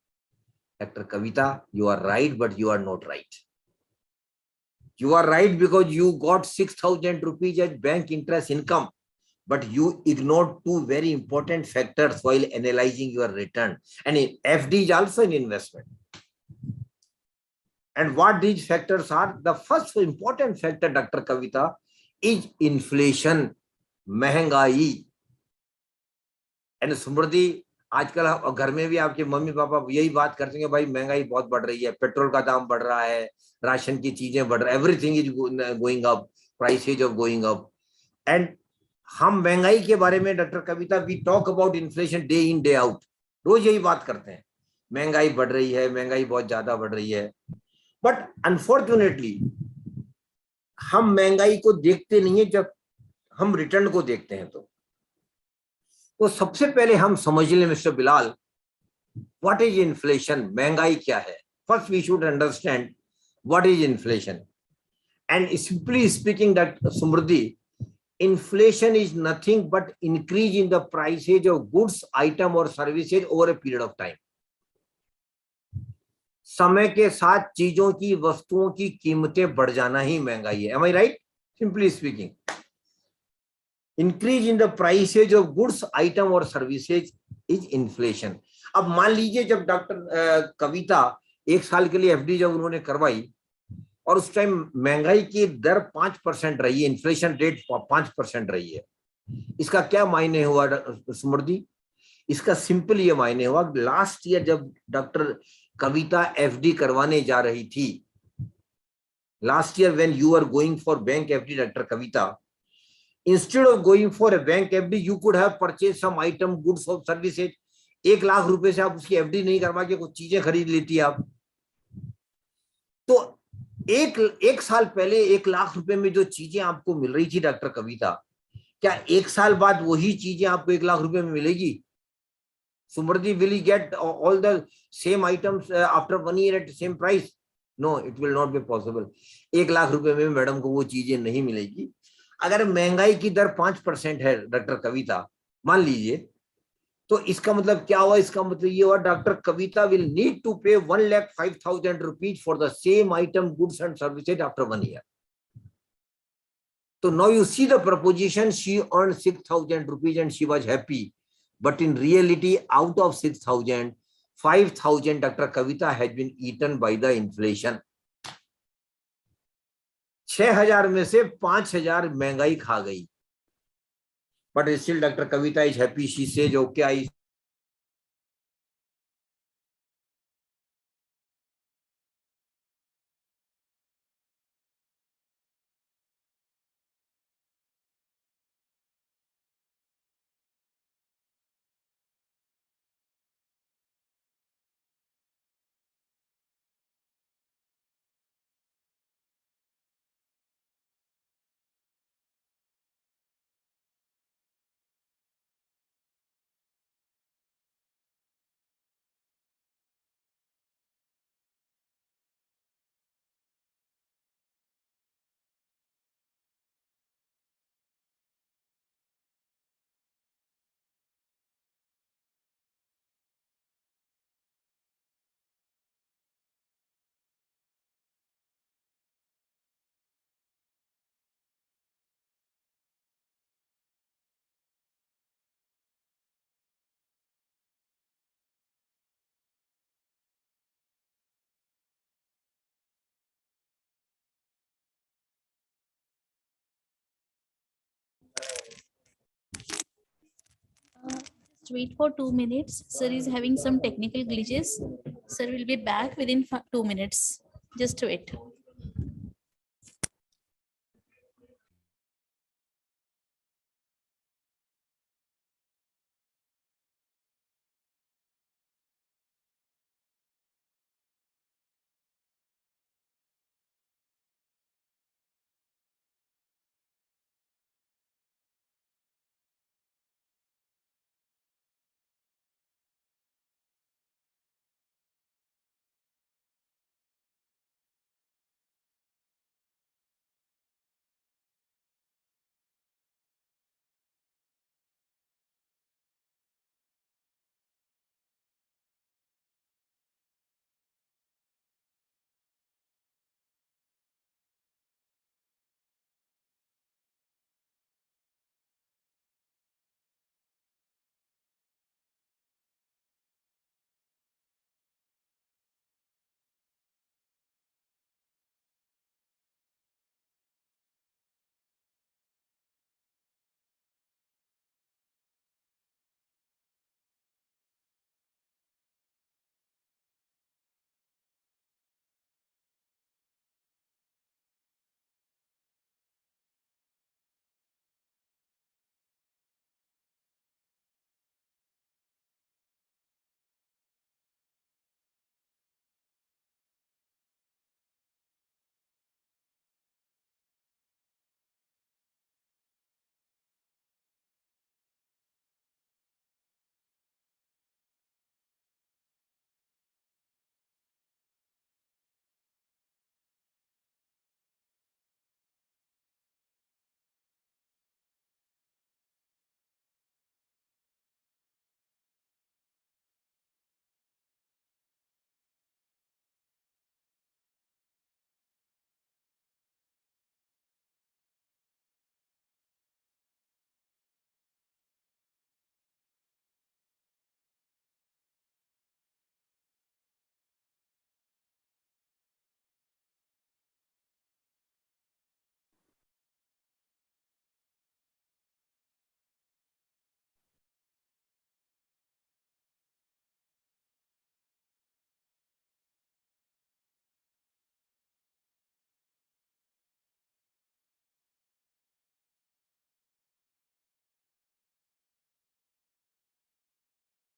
Dr. Kavita, you are right, but you are not right. You are right because you got 6,000 rupees as bank interest income, but you ignored two very important factors while analyzing your return. And FD is also an investment. And what these factors are? The first important factor, Dr. Kavita, is inflation, महंगाई. And Smriti, आजकल घर में भी आपके mummy papa यही बात करते हैं, भाई महंगाई बहुत बढ़ रही है, पेट्रोल का दाम बढ़ रहा है, राशन की चीजें बढ़ रही है, everything is going up, prices of going up. And हम महंगाई के बारे में doctor Kavita, we talk about inflation day in day out. रोज यही बात करते हैं, महंगाई बढ़ रही है, महंगाई बहुत ज्यादा बढ़ रही है. बट अनफॉर्चुनेटली हम महंगाई को देखते नहीं है. जब हम रिटर्न को देखते हैं तो सबसे पहले हम समझ लें mister Bilal, what is inflation, महंगाई क्या है. First we should understand what is inflation. And simply speaking that Samriddhi, inflation is nothing but increase in the prices of goods, item or services over a period of time. समय के साथ चीजों की, वस्तुओं की कीमतें बढ़ जाना ही महंगाई है. Am I right? Simply speaking, increase in the prices of goods, item or services is inflation. अब मान लीजिए जब डॉक्टर कविता 1 साल के लिए एफडी जब उन्होंने करवाई और उस टाइम महंगाई की दर 5% रही है, इन्फ्लेशन रेट 5% रही है, इसका क्या मायने हुआ स्मृति? इसका सिंपल ये मायने हुआ, लास्ट ईयर जब डॉक्टर कविता एफडी करवाने जा रही थी, last year when you are going for bank FD doctor Kavita, instead of going for a bank FD you could have purchase some item, goods और सर्विसेज. 1 लाख रुपए से आप उसकी एफडी नहीं करवा के कुछ चीजें खरीद लेती आप. तो एक साल पहले 1 लाख रुपए में जो चीजें आपको मिल रही थी डॉक्टर कविता, क्या 1 साल बाद वही चीजें आपको 1 लाख रुपए में मिलेगी? सुमृति, will you get all the same items after 1 year at the same price? No, it will not be possible. 1 lakh रुपए में मैडम को वो चीजें नहीं मिलेगी. अगर महंगाई की दर 5% है डॉक्टर कविता, मान लीजिए, तो इसका मतलब क्या हुआ? इसका मतलब ये हुआ doctor Kavita will need to pay 1,05,000 rupees for the same item, goods and services after 1 year. So now you see the proposition, she earned 6,000 rupees and she was happy. But in reality, out of 6,000, 5,000 Dr. Kavita has been eaten by the inflation. 6,000 में से 5,000 महंगाई खा गई. But still Dr. Kavita is happy. She says, okay, I Just wait for 2 minutes. Sir is having some technical glitches. Sir will be back within 2 minutes. Just wait.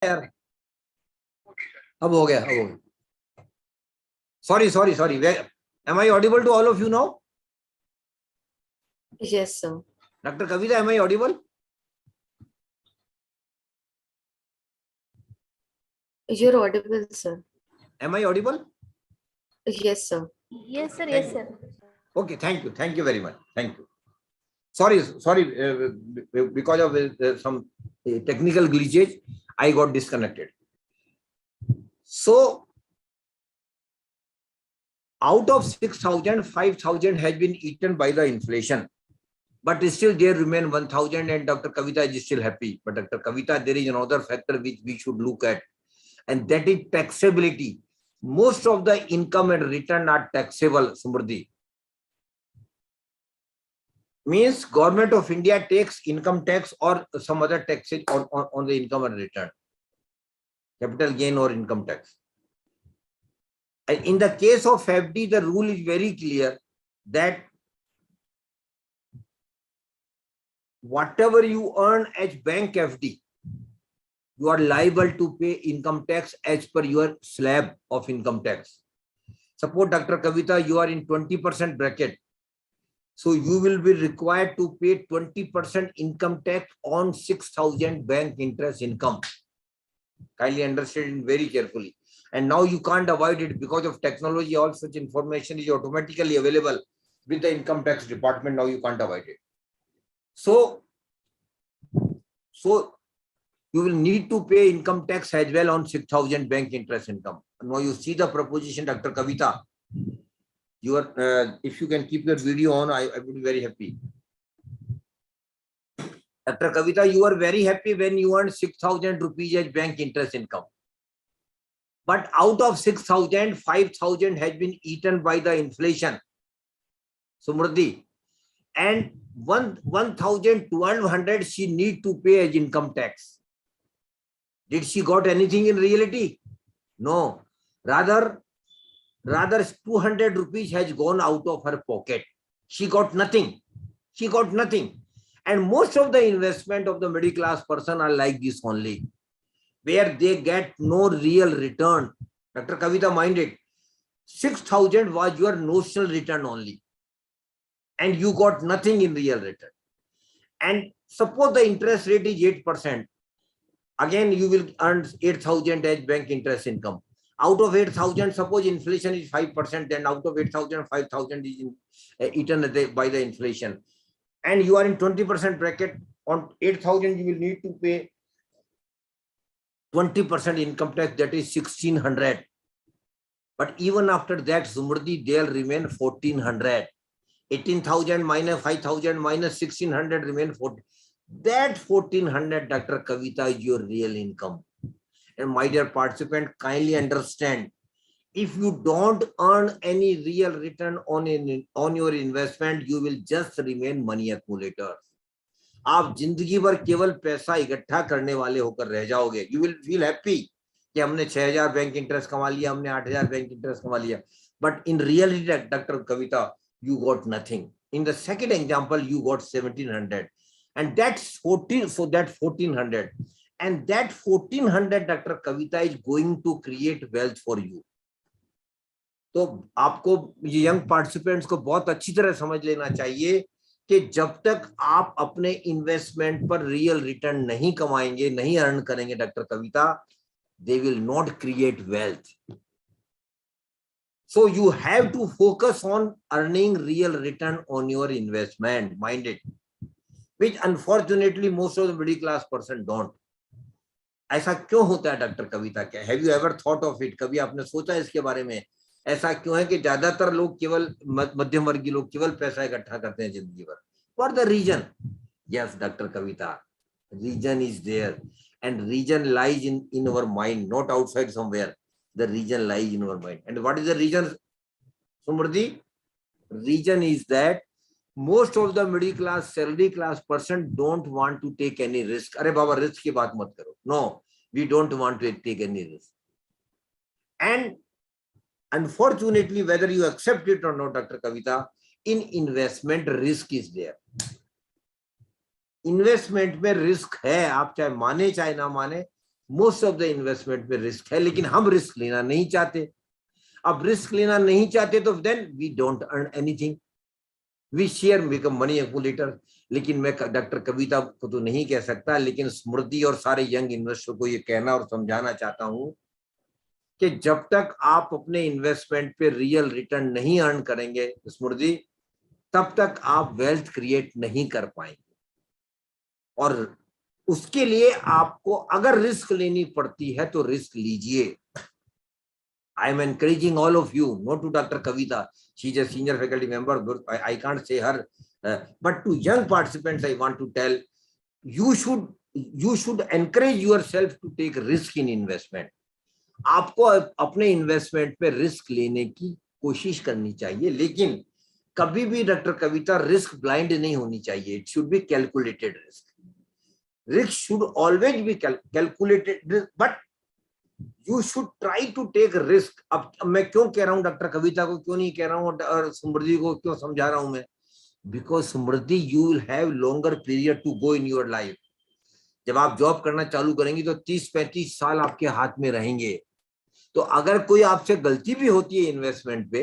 यार अब हो गया sorry am I audible to all of you now? Yes, sir. Dr. Kavita, am I audible? You're audible, sir. Am I audible? Yes, sir. Yes, sir. Thank Yes, you. sir. Okay, thank you very much. Thank you. Sorry, because of some technical glitches, I got disconnected. So, out of 6,000, 5,000 has been eaten by the inflation. But still there remain 1,000 and Dr. Kavita is still happy. But Dr. Kavita, there is another factor which we should look at, and that is taxability. Most of the income and return are taxable, Samruddhi. Means government of India takes income tax or some other taxes on the income and return, capital gain or income tax. And in the case of FD, the rule is very clear that whatever you earn as bank FD, you are liable to pay income tax as per your slab of income tax. Suppose Dr. Kavita, you are in 20% bracket. So you will be required to pay 20% income tax on 6,000 bank interest income. Kindly understand very carefully. And now you can't avoid it because of technology. All such information is automatically available with the income tax department. Now you can't avoid it. So you will need to pay income tax as well on 6,000 bank interest income. Now you see the proposition, Dr. Kavita. You are, if you can keep your video on, I would be very happy. Dr. Kavita, you are very happy when you earn 6,000 rupees as bank interest income. But out of 6,000, 5,000 has been eaten by the inflation. Samruddhi. And 1,200 she need to pay as income tax. Did she got anything in reality? No. Rather 200 rupees has gone out of her pocket. She got nothing. She got nothing. And most of the investment of the middle class person are like this only, where they get no real return. Dr. Kavita, mind it. 6,000 was your notional return only. And you got nothing in real return. And suppose the interest rate is 8%. Again, you will earn 8,000 as bank interest income. Out of 8,000, suppose inflation is 5%, then out of 8,000, 5,000 is eaten by the inflation. And you are in 20% bracket. On 8,000, you will need to pay 20% income tax, that is 1,600. But even after that, Sumriti, they'll remain 1,400. 18,000 minus 5,000 minus 1,600 remain 40. That 1,400, Dr. Kavita, is your real income. And my dear participant, kindly understand, if you don't earn any real return on your investment, you will just remain money accumulators. आप जिंदगी भर केवल पैसा इकट्ठा करने वाले होकर रह जाओगे. You will feel happy कि हमने 6,000 बैंक इंटरेस्ट कमा लिया, हमने 8,000 बैंक इंटरेस्ट कमा लिया. But in reality, Dr. Kavita, you got nothing. In the second example, you got 1,700. And that's 14, so that 1,400. And that 1,400, Dr. Kavita, is going to create wealth for you. तो आपको ये young participants को बहुत अच्छी तरह समझ लेना चाहिए कि जब तक आप अपने इन्वेस्टमेंट पर रियल रिटर्न नहीं कमाएंगे, नहीं अर्न करेंगे, doctor Kavita, they will not create wealth. So you have to focus on earning real return on your investment, mind it, which unfortunately most of the middle class person don't. ऐसा क्यों होता है doctor कविता? क्या have you ever thought of it? कभी आपने सोचा इसके बारे में? ऐसा क्यों है कि ज्यादातर लोग केवल मध्यम वर्गीय लोग केवल पैसा इकट्ठा करते हैं जिंदगी भर? For the reason, yes doctor Kavita, reason is there and reason lies in our mind, not outside somewhere. The reason lies in our mind. And what is the reason, Smriti? Reason is that most of the middle class, salary class person don't want to take any risk. अरे बाबा risk की बात मत करो. No, we don't want to take any risk. And unfortunately, whether you accept it or not, Dr. Kavita, in investment risk is there. Investment में risk है, आप चाहे माने चाहे ना माने, most of the investment में risk है, लेकिन हम risk लेना नहीं चाहते. अब risk लेना नहीं चाहते तो then we don't earn anything. We share become money accumulator. लेकिन मैं डॉक्टर कविता को तो नहीं कह सकता, लेकिन स्मृति और सारे यंग इन्वेस्टर को ये कहना और समझाना चाहता हूं कि जब तक आप अपने इन्वेस्टमेंट पे रियल रिटर्न नहीं अर्न करेंगे स्मृति, तब तक आप वेल्थ क्रिएट नहीं कर पाएंगे. और उसके लिए आपको अगर रिस्क लेनी पड़ती है तो रिस्क लीजिए. I am encouraging all of you, not to Dr. Kavita. She is a senior faculty member. I can't say her, but to young participants, I want to tell you should encourage yourself to take risk in investment. आपको अपने investment पे risk लेने की कोशिश करनी चाहिए, लेकिन कभी भी डॉक्टर कविता रिस्क ब्लाइंड नहीं होनी चाहिए. It should be calculated risk. Risk should always be calculated, but you should try to take risk. अब मैं क्यों कह रहा हूं डॉक्टर कविता को, क्यों नहीं कह रहा हूं और समृद्धि को क्यों समझा रहा हूं मैं? Because Samriddhi, you will have longer period to go in your life. जब आप जॉब करना चालू करेंगी तो 30-35 साल आपके हाथ में रहेंगे. तो अगर कोई आपसे गलती भी होती है इन्वेस्टमेंट पे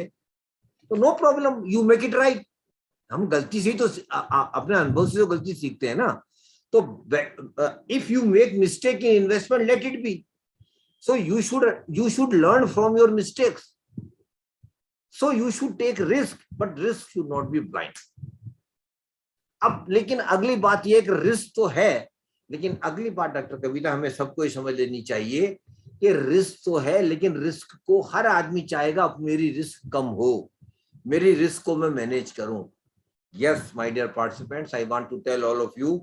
तो no problem, you make it right. हम गलती से तो अपने अनुभव से तो गलती सीखते हैं ना. तो if you make mistake in investment, let it be. So you should learn from your mistakes. So you should take risk, but risk should not be blind. अब लेकिन अगली बात यह कि रिस्क तो है, लेकिन अगली बात डॉक्टर कविता हमें सबको ये समझ लेनी चाहिए कि रिस्क तो है, लेकिन रिस्क को हर आदमी चाहेगा अब मेरी रिस्क कम हो, मेरी रिस्क को मैं मैनेज करूं. Yes, my dear participants, I want to tell all of you,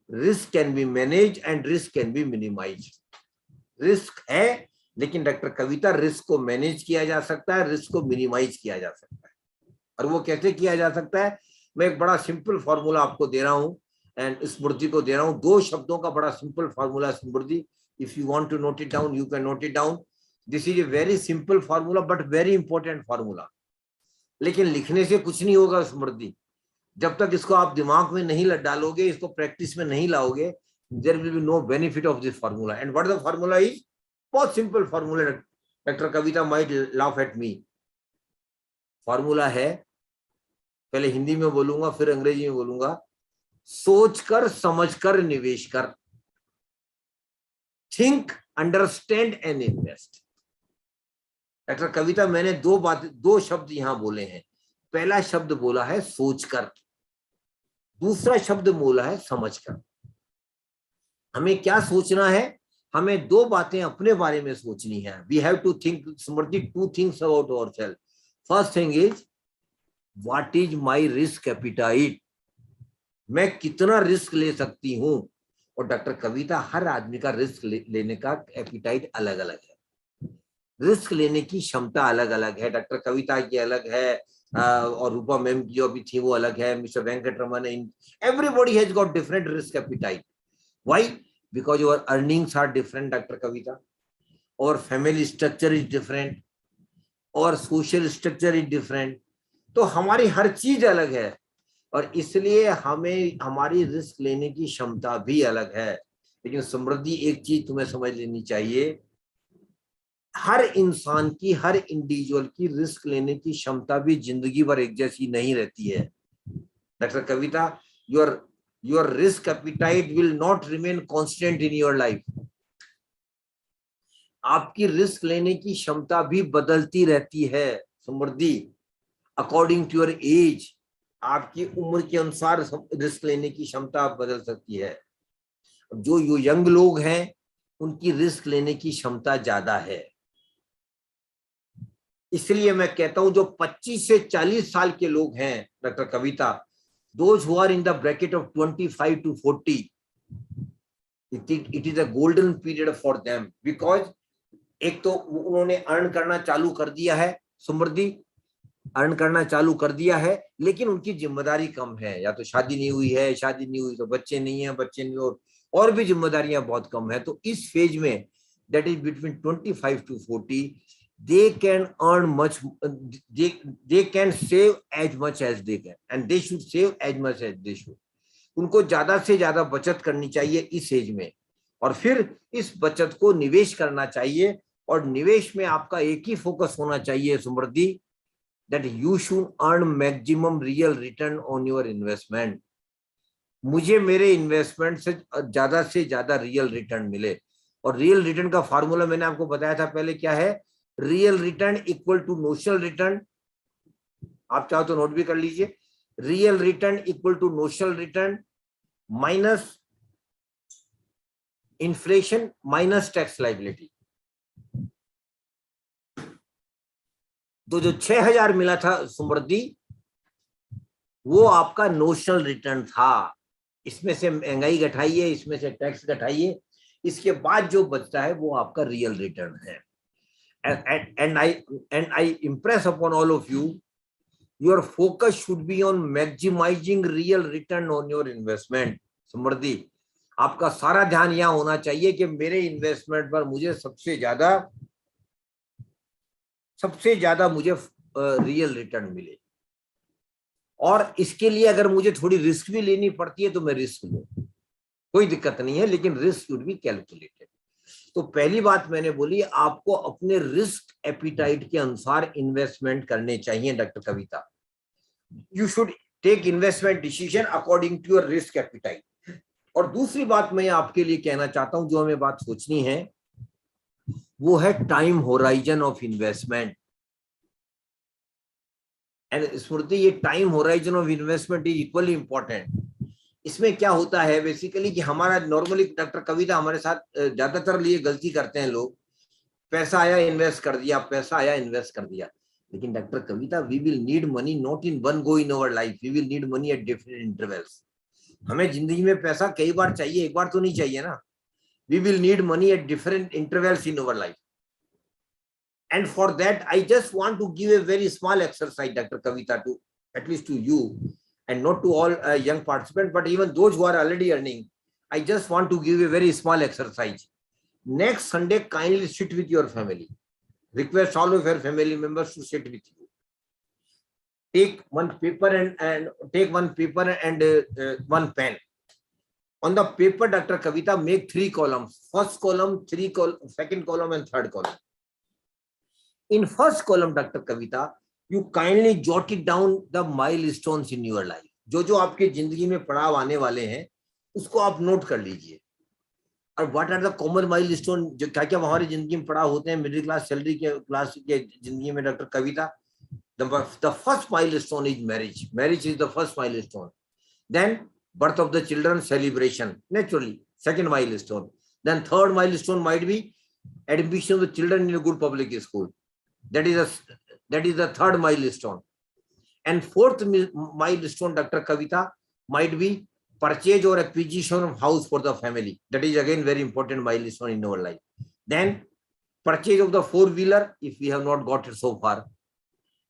risk can be managed and risk can be minimized. Risk है, लेकिन डॉक्टर कविता रिस्क को मैनेज किया जा सकता है, रिस्क को मिनिमाइज किया जा सकता है. और वो कैसे किया जा सकता है? मैं एक बड़ा सिंपल फॉर्मूला आपको दे रहा हूं एंड स्मृति को दे रहा हूं. 2 शब्दों का बड़ा simple formula Smriti, If you want to note it down, you can note it down. This is a very simple formula, but very important formula. लेकिन लिखने से कुछ नहीं होगा स्मृति, जब तक इसको आप दिमाग में नहीं डालोगे, इसको प्रैक्टिस में नहीं लाओगे, there will be no benefit of this formula. And what the formula is? बहुत simple formula. Dr. Kavita might laugh at me. Formula है, पहले हिंदी में बोलूंगा फिर अंग्रेजी में बोलूंगा, सोचकर समझकर निवेश कर. Think, understand and invest. Doctor Kavita, मैंने दो शब्द यहां बोले हैं. पहला शब्द बोला है सोचकर, दूसरा शब्द बोला है समझकर. हमें क्या सोचना है? हमें दो बातें अपने बारे में सोचनी है. We have to think, Smriti, two things about ourself. First thing is, what is my risk appetite. मैं कितना रिस्क ले सकती हूं. और डॉक्टर कविता, हर आदमी का रिस्क लेने का एपिटाइट अलग अलग है, रिस्क लेने की क्षमता अलग अलग है. डॉक्टर कविता की अलग है, और रूपा मैम की जो अभी थी वो अलग है, Mr Venkataraman, everybody has got different risk appetite. Why? Because your earnings are different doctor Kavita, और फैमिली स्ट्रक्चर इज डिफरेंट, और सोशल स्ट्रक्चर इज डिफरेंट. तो हमारी हर चीज अलग है, और इसलिए हमें हमारी रिस्क लेने की क्षमता भी अलग है. लेकिन समृद्धि, एक चीज तुम्हें समझ लेनी चाहिए, हर इंसान की, हर इंडिविजुअल की रिस्क लेने की क्षमता भी जिंदगी भर एक जैसी नहीं रहती है. Doctor Kavita, your risk appetite will not remain constant in your life. आपकी रिस्क लेने की क्षमता भी बदलती रहती है समृद्धि, अकॉर्डिंग टू योर एज. आपकी उम्र के अनुसार रिस्क लेने की क्षमता बदल सकती है. जो यंग लोग हैं उनकी रिस्क लेने की क्षमता ज्यादा है. इसलिए मैं कहता हूं जो 25 से 40 साल के लोग हैं doctor Kavita, those who are in the bracket of 25 to 40, it is a golden period for them, because एक तो उन्होंने अर्न करना चालू कर दिया है, समृद्धि, अर्न करना चालू कर दिया है, लेकिन उनकी जिम्मेदारी कम है. या तो शादी नहीं हुई है, शादी नहीं हुई तो बच्चे नहीं है, बच्चे नहीं, और भी जिम्मेदारियां बहुत कम है. तो इस फेज में, that is between 25 to 40, they can earn much, they can save as much as they can, and they should save as much as they should. उनको ज्यादा से ज्यादा बचत करनी चाहिए इस एज में, और फिर इस बचत को निवेश करना चाहिए. और निवेश में आपका एक ही फोकस होना चाहिए समृद्धि, that you should earn maximum real return on your investment. मुझे मेरे इन्वेस्टमेंट से ज्यादा रियल रिटर्न मिले. और रियल रिटर्न का फार्मूला मैंने आपको बताया था पहले, क्या है? Real return equal to notional return. आप चाहो तो नोट भी कर लीजिए. Real return equal to notional return minus inflation minus tax liability. तो जो 6000 मिला था समृद्धि, वो आपका नोशनल रिटर्न था. इसमें से महंगाई घटाइए, इसमें से टैक्स घटाइए, इसके बाद जो बचता है वो आपका रियल रिटर्न है. And I impress upon all of you, your focus should be on maximizing real return on your investment. समृद्धि, आपका सारा ध्यान यहां होना चाहिए कि मेरे इन्वेस्टमेंट पर मुझे सबसे ज्यादा मुझे रियल रिटर्न मिले. और इसके लिए अगर मुझे थोड़ी रिस्क भी लेनी पड़ती है तो मैं रिस्क लूं, कोई दिक्कत नहीं है, लेकिन रिस्क शुड बी कैलकुलेटेड. तो पहली बात मैंने बोली, आपको अपने रिस्क एपिटाइट के अनुसार इन्वेस्टमेंट करने चाहिए doctor Kavita. You should take investment decision according to your risk appetite. और दूसरी बात मैं आपके लिए कहना चाहता हूं, जो हमें बात सोचनी है, वो है time horizon of investment. And Smriti, ये time horizon of investment is equally important. इसमें क्या होता है बेसिकली कि हमारा नॉर्मली डॉक्टर कविता हमारे साथ ज्यादातर लिए गलती करते हैं लोग, पैसा आया इन्वेस्ट कर दिया, पैसा आया इन्वेस्ट कर दिया. लेकिन doctor Kavita, we will need money not in one go in our life, we will need money at different intervals. हमें जिंदगी में पैसा कई बार चाहिए, एक बार तो नहीं चाहिए ना. We will need money at different intervals in our life. And for that, I just want to give a very small exercise, Dr. Kavita, to at least to you, and not to all young participants, but even those who are already earning. I just want to give a very small exercise. Next Sunday, kindly sit with your family. Request all of your family members to sit with you. Take one paper and one pen. On the paper, Dr. Kavita, make 3 columns. First column, second column, and third column. In first column, Dr. Kavita, you kindly jot it down the milestones in your life. जो आपके जिंदगी में पड़ाव आने वाले हैं, उसको आप नोट कर लीजिए. और what are the common milestone, जो क्या क्या हमारी जिंदगी में पड़ा होते हैं मिडिल क्लास सैलरी के क्लास के जिंदगी में doctor Kavita. The first milestone is marriage. Marriage is the first milestone. Then birth of the children, celebration, naturally. Second milestone. Then third milestone might be admission of the children in a good public school. That is the third milestone. And fourth milestone, Dr. Kavita, might be purchase or acquisition of house for the family. That is again very important milestone in our life. Then purchase of the 4-wheeler if we have not got it so far.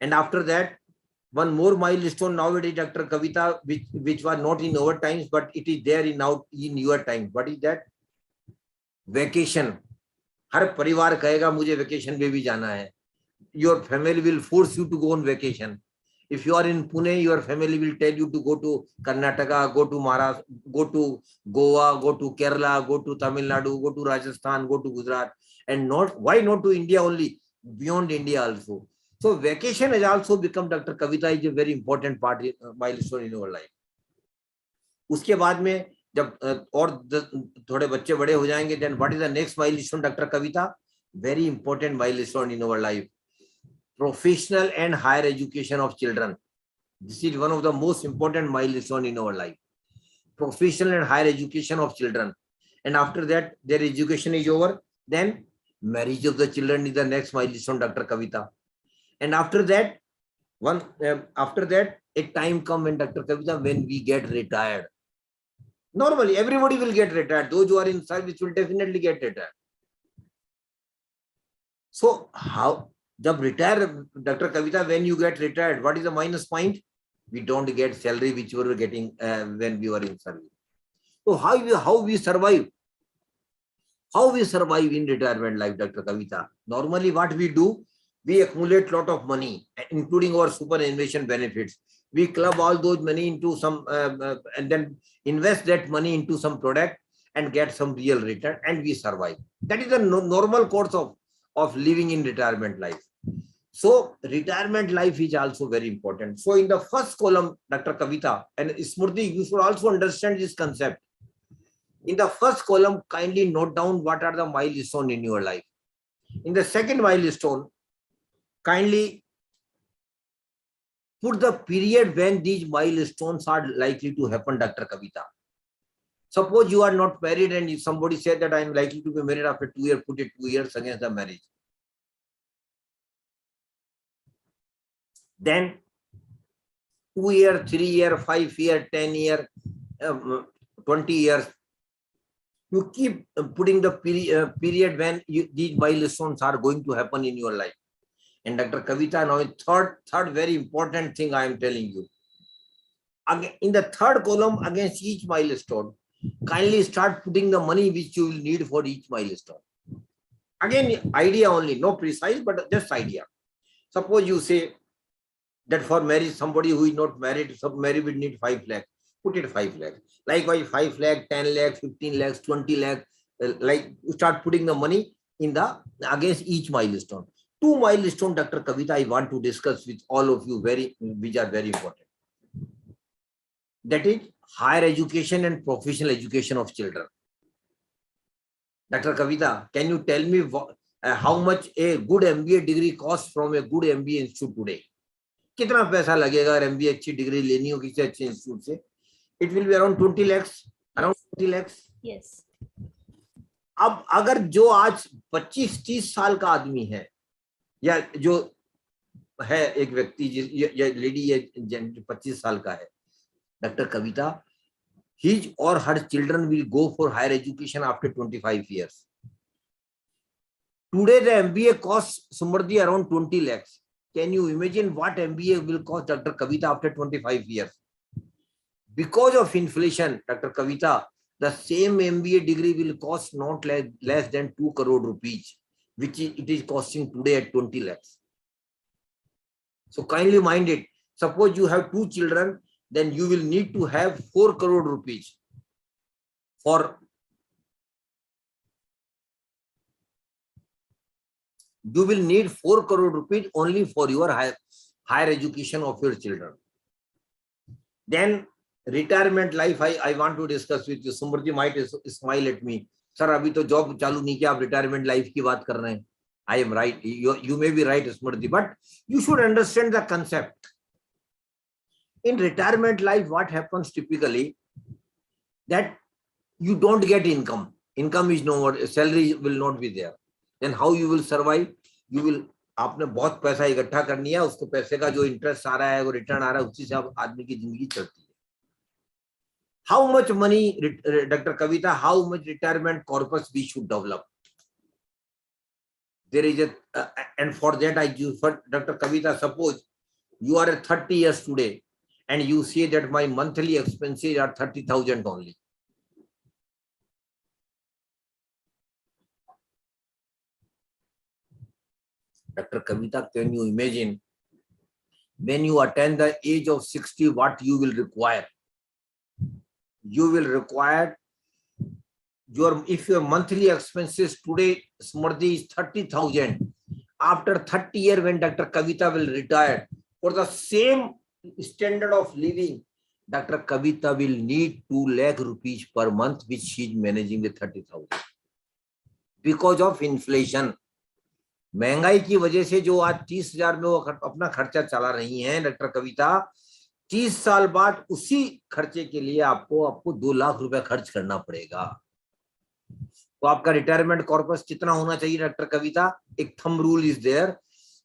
And after that, one more milestone nowadays, Dr. Kavita, which was not in our times, but it is there in your time. What is that? Vacation. हर परिवार कहेगा मुझे vacation पे भी जाना है. Your family will force you to go on vacation. If you are in Pune, your family will tell you to go to Karnataka, go to Maharashtra, go to Goa, go to Kerala, go to Tamil Nadu, go to Rajasthan, go to Gujarat, and why not to India only? Beyond India also. So vacation has also become, Dr. Kavita, is a very important part, milestone in our life. उसके बाद में जब और थोड़े बच्चे बड़े हो जाएंगे, then what is the next milestone, Dr. Kavita? Very important milestone in our life. Professional and higher education of children. This is one of the most important milestone in our life. Professional and higher education of children. And after that, their education is over. Then marriage of the children is the next milestone, Dr. Kavita. And after that, a time comes when, Dr. Kavita, when we get retired. Normally, everybody will get retired. Those who are in service will definitely get retired. So how? Jab retire, Dr. Kavita, when you get retired, what is the minus point? We don't get salary which we were getting when we were in service. So how we survive? How we survive in retirement life, Dr. Kavita? Normally, what we do, we accumulate lot of money, including our superannuation benefits. We club all those money into some and then invest that money into some product and get some real return, and we survive. That is the normal course of living in retirement life. So retirement life is also very important. So in the first column, Dr. Kavita and Smriti, you should also understand this concept. In the first column, kindly note down what are the milestones in your life. In the second milestone, kindly put the period when these milestones are likely to happen, Dr. Kavita. Suppose you are not married and if somebody said that I am likely to be married after 2 years, put it 2 years against the marriage. Then 2 years, 3 years, 5 years, 10 years, 20 years. You keep putting the period when these milestones are going to happen in your life. And Dr. Kavita, now third very important thing I am telling you. Again, in the third column against each milestone, kindly start putting the money which you will need for each milestone. Again, idea only, no precise, but just idea. Suppose you say that for marriage, somebody who is not married, married will need 5 lakhs. Put it 5 lakhs. Likewise, 5 lakhs, 10 lakhs, 15 lakhs, 20 lakhs. Like you start putting the money in the against each milestone. 2 milestones, Dr. Kavita, I want to discuss with all of you, which are very important. That is higher education and professional education of children. Dr. Kavita, can you tell me how much a good MBA degree costs from a good MBA institute today? कितना पैसा लगेगा अगर MBA अच्छी degree लेनी हो किसी अच्छे institute से? It will be around 20 lakhs. Around 20 lakhs. Yes. अब अगर जो आज 25-30 साल का आदमी है या जो है एक व्यक्ति या लेडी है 25 साल का है, Dr. Kavita, his or her children will go for higher education after 25 years. Today the MBA costs Sumardhi around 20 lakhs. Can you imagine what MBA will cost, Dr. Kavita, after 25 years? Because of inflation, Dr. Kavita, the same MBA degree will cost not less than 2 crore rupees, which it is costing today at 20 lakhs. So kindly mind it. Suppose you have 2 children, then you will need to have 4 crore rupees for you will need 4 crore rupees only for your higher education of your children. Then retirement life, I want to discuss with you. Sumriti might smile at me. Sir, abhi to job chalu nahi kiya, aap retirement life ki baat kar rahe hain. I am right. You may be right, Smriti, but you should understand the concept. In retirement life, what happens typically that you don't get income. Income is no more, salary will not be there. Then how you will survive? You will, आपने बहुत पैसा इकट्ठा करनी है, उसको पैसे का जो इंटरेस्ट आ रहा है, वो रिटर्न आ रहा है, उसी से आप आदमी की जिंदगी चलती है. How much money, Dr. Kavita, how much retirement corpus we should develop? There is and for that I use, for Dr. Kavita, suppose you are at 30 years today and you say that my monthly expenses are 30,000 only. Dr. Kavita, can you imagine when you attain the age of 60, what you will require? You will require if your monthly expenses today, Smriti, is 30,000. After 30 years, when Dr. Kavita will retire, for the same standard of living, Dr. Kavita will need 2 lakh rupees per month, which she is managing with 30,000. Because of inflation. महंगाई की वजह से जो आज 30,000 में वो अपना खर्चा चला रही हैं डॉक्टर कविता, 30 साल बाद उसी खर्चे के लिए आपको 2 लाख रुपए खर्च करना पड़ेगा. तो आपका रिटायरमेंट कॉर्पस कितना होना चाहिए डॉक्टर कविता? एक thumb rule is there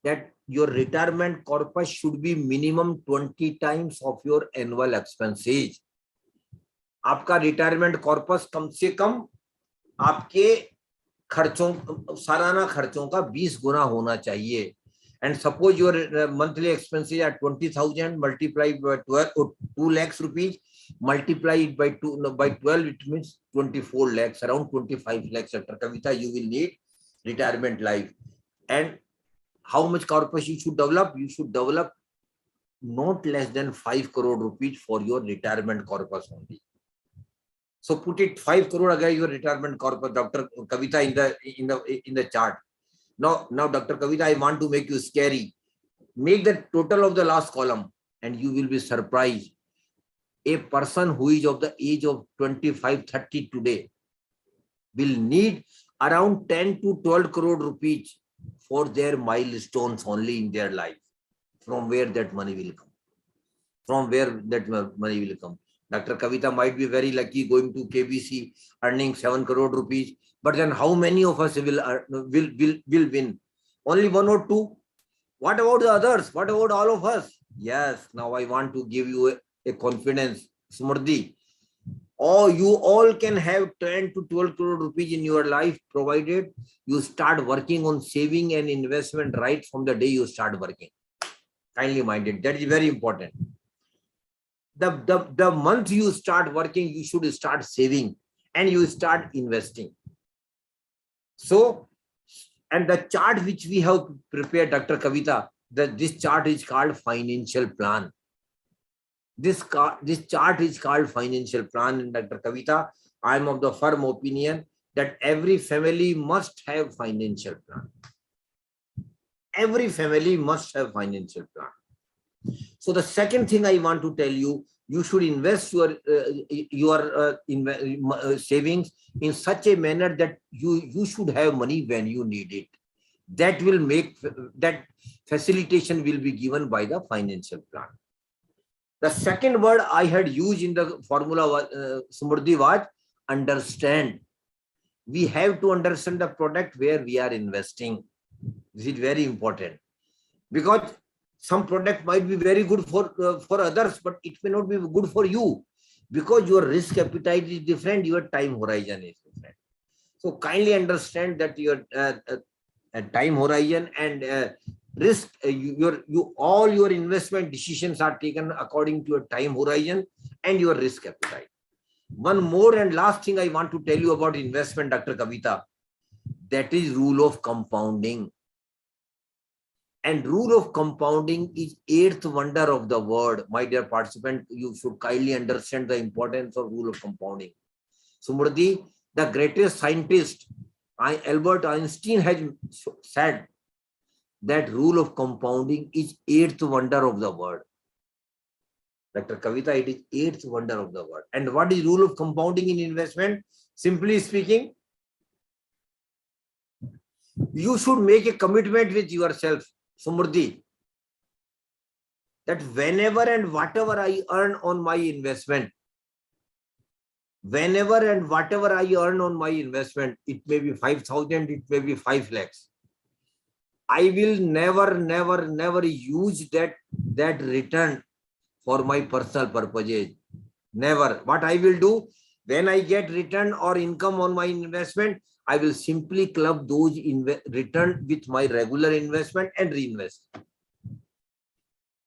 that your retirement corpus should be minimum 20 times of your annual expenses. आपका रिटायरमेंट कॉर्पस कम से कम आपके खर्चों, सालाना खर्चों का 20 गुना होना चाहिए. And suppose your monthly expenses are 20,000 multiplied by 12 or 2 lakhs rupees, multiplied by 12, it means 24 lakhs, around 25 lakhs. Dr. Kavita, you will need retirement life. And how much corpus you should develop? You should develop not less than 5 crore rupees for your retirement corpus only. So put it 5 crore again your retirement corpus, Dr. Kavita, in the chart. Now, Dr. Kavita, I want to make you scary. Make the total of the last column and you will be surprised. A person who is of the age of 25, 30 today will need around 10 to 12 crore rupees for their milestones only in their life. From where that money will come? From where that money will come? Dr. Kavita might be very lucky going to KBC, earning 7 crore rupees. But then how many of us will win? Only 1 or 2? What about the others? What about all of us? Yes, now I want to give you a confidence, Smriti. You all can have 10 to 12 crore rupees in your life, provided you start working on saving and investment right from the day you start working. Kindly mind it. That is very important. The month you start working, you should start saving and you start investing. So, and the chart which we have prepared, Dr. Kavita, this chart is called financial plan. This chart is called financial plan. And Dr. Kavita, I am of the firm opinion that every family must have financial plan. Every family must have financial plan. So the second thing I want to tell you, you should invest your savings in such a manner that you should have money when you need it. That will make that facilitation will be given by the financial plan. The second word I had used in the formula, Smriti, was understand. We have to understand the product where we are investing. This is very important because some product might be very good for others, but it may not be good for you because your risk appetite is different, your time horizon is different. So kindly understand that your time horizon and risk, all your investment decisions are taken according to your time horizon and your risk appetite. One more and last thing I want to tell you about investment, Dr. Kavita, that is rule of compounding. And rule of compounding is eighth wonder of the world. My dear participant, you should kindly understand the importance of rule of compounding. Sumurdi, the greatest scientist, Albert Einstein, has said that rule of compounding is eighth wonder of the world. Dr. Kavita, it is eighth wonder of the world. And what is rule of compounding in investment? Simply speaking, you should make a commitment with yourself, Sumurdi, that whenever and whatever I earn on my investment, whenever and whatever I earn on my investment, it may be 5,000, it may be 5 lakhs. I will never use that return for my personal purposes. Never. What I will do, when I get return or income on my investment, I will simply club those return with my regular investment and reinvest.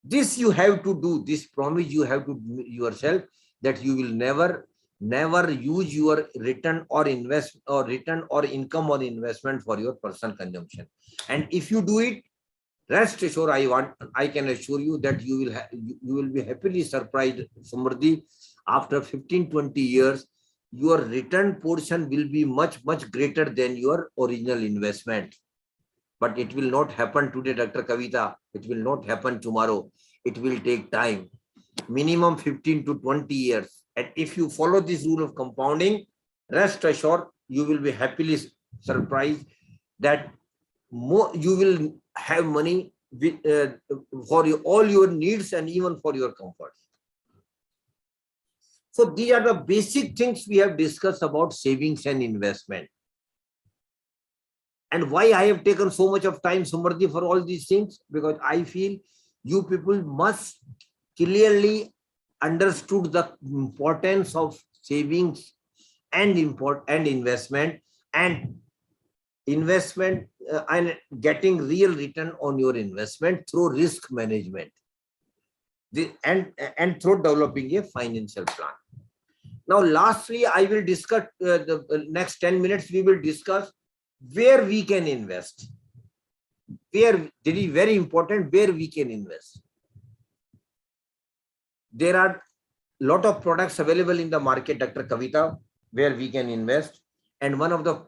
This you have to do. This promise you have to do yourself, that you will never use your return or return or income or investment for your personal consumption. And if you do it, rest assured, I can assure you that you will be happily surprised, Samriddhi. After 15-20 years, your return portion will be much greater than your original investment. But it will not happen today, Dr. Kavita. It will not happen tomorrow. It will take time, minimum 15 to 20 years. And if you follow this rule of compounding, rest assured, you will be happily surprised that you will have money for all your needs and even for your comforts. So these are the basic things we have discussed about savings and investment. And why I have taken so much of time, Samriddhi, for all these things? Because I feel you people must clearly understood the importance of savings and investment and getting real return on your investment through risk management and through developing a financial plan. Now, lastly, I will discuss the next 10 minutes. We will discuss where we can invest. It is very important where we can invest. There are a lot of products available in the market, Dr. Kavita, where we can invest. And one of the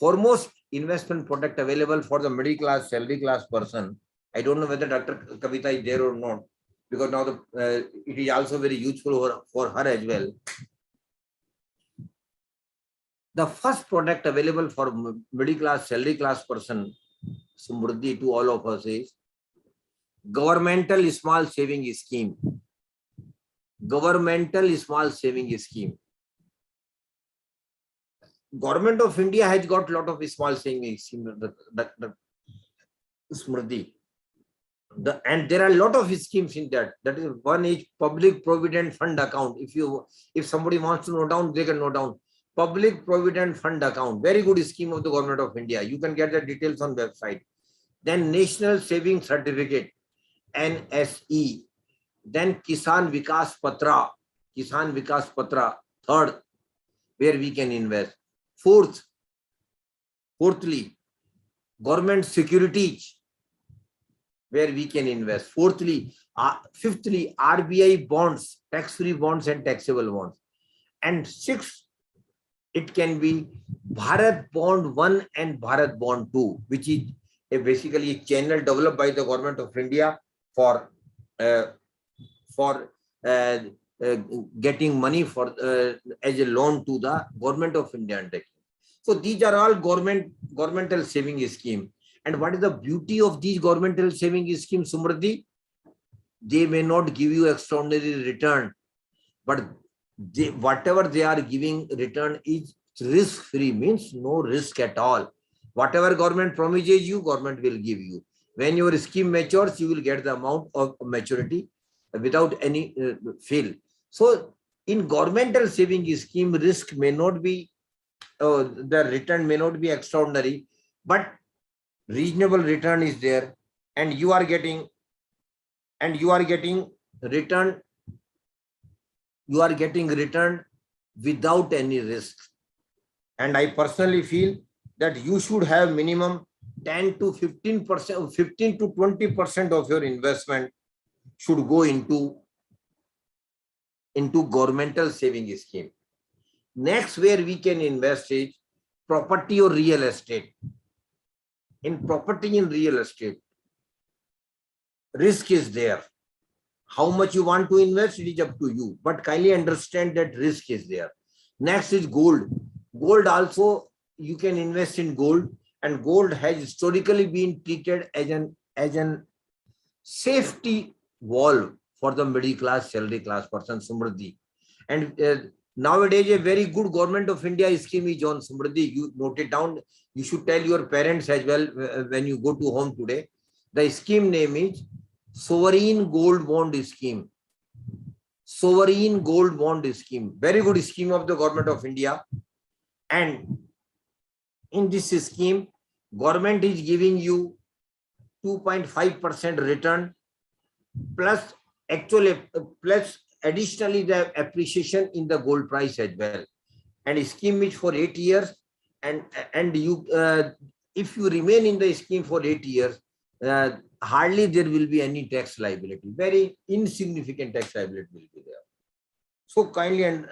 foremost investment product available for the middle class, salary class person, I don't know whether Dr. Kavita is there or not, because now it is also very useful for her as well. The first product available for middle class, salary class person, Samriddhi, to all of us, is governmental small saving scheme. Governmental small saving scheme. Government of India has got a lot of small saving scheme, Samriddhi. And there are a lot of schemes in that. That is, one is public provident fund account. If somebody wants to note down, they can note down. Public Provident Fund account, very good scheme of the Government of India. You can get the details on website. Then National Saving Certificate, NSE. Then Kisan Vikas Patra, third, where we can invest. Fourthly, government securities, where we can invest. Fifthly, RBI bonds, tax-free bonds and taxable bonds. And sixth, it can be Bharat Bond 1 and Bharat Bond 2, which is basically a channel developed by the Government of India for getting money as a loan to the Government of India. So these are all governmental saving scheme. And what is the beauty of these governmental saving schemes, Samriddhi? They may not give you extraordinary return, but whatever they are giving return is risk-free, means no risk at all. Whatever government promises you, government will give you. When your scheme matures, you will get the amount of maturity without any fail. So in governmental saving scheme, risk may not be, the return may not be extraordinary, but reasonable return is there, and you are getting return. You are getting return without any risk. And I personally feel that you should have minimum 10 to 15%, 15 to 20% of your investment should go into governmental saving scheme. Next, where we can invest is property or real estate. In property and real estate, risk is there. How much you want to invest, it is up to you. But kindly understand that risk is there. Next is gold. Gold also, you can invest in gold, and gold has historically been treated as an safety valve for the middle class, salary class person, Samriddhi. And nowadays, a very good government of India scheme is on Samriddhi. You note it down. You should tell your parents as well when you go to home today. The scheme name is Sovereign Gold Bond Scheme. Sovereign Gold Bond Scheme. Very good scheme of the government of India. And in this scheme, government is giving you 2.5% return plus additionally the appreciation in the gold price as well. And scheme is for 8 years. And you, if you remain in the scheme for 8 years, hardly there will be any tax liability. Very insignificant tax liability will be there. So kindly, and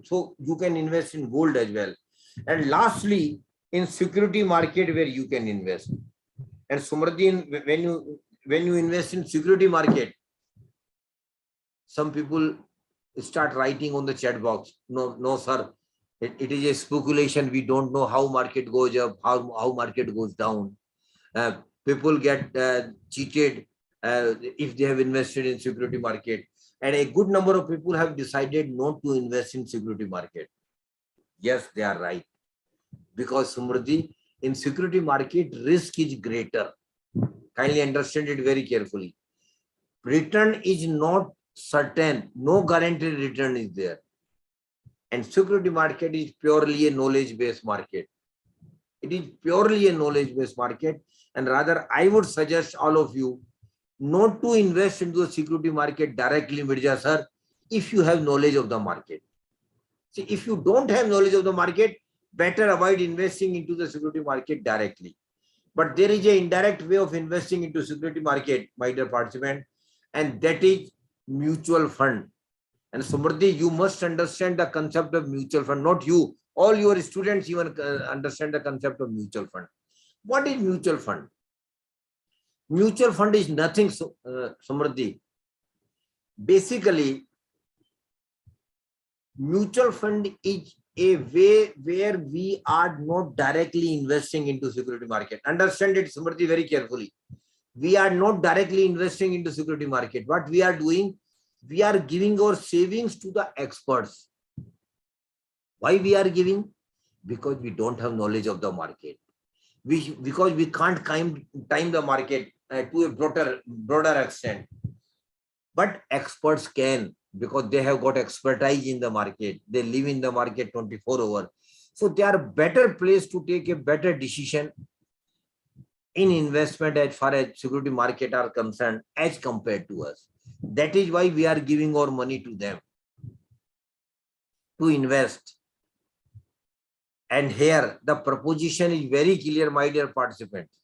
so you can invest in gold as well. And lastly, in security market where you can invest. And Sumriddhi, when you invest in security market, some people start writing on the chat box, no sir, it is a speculation. We don't know how market goes up, how market goes down. People get cheated if they have invested in security market. And a good number of people have decided not to invest in security market. Yes, they are right. Because Samriddhi, in security market, risk is greater. Kindly understand it very carefully. Return is not certain. No guaranteed return is there. And security market is purely a knowledge-based market. It is purely a knowledge-based market. And rather, I would suggest all of you not to invest into the security market directly, Mirza sir, if you have knowledge of the market. See, if you don't have knowledge of the market, better avoid investing into the security market directly. But there is an indirect way of investing into security market, my dear participant, and that is mutual fund. And Samriddhi, you must understand the concept of mutual fund, not you. All your students even understand the concept of mutual fund. What is mutual fund? Mutual fund is nothing, Samriddhi. Basically, mutual fund is a way where we are not directly investing into security market. Understand it, Samriddhi, very carefully. We are not directly investing into security market. What we are doing, we are giving our savings to the experts. Why we are giving? Because we don't have knowledge of the market. Because we can't time the market to a broader extent. But experts can, because they have got expertise in the market. They live in the market 24 hours. So they are better placed to take a better decision in investment as far as security market are concerned as compared to us. That is why we are giving our money to them to invest. And here the proposition is very clear, my dear participants.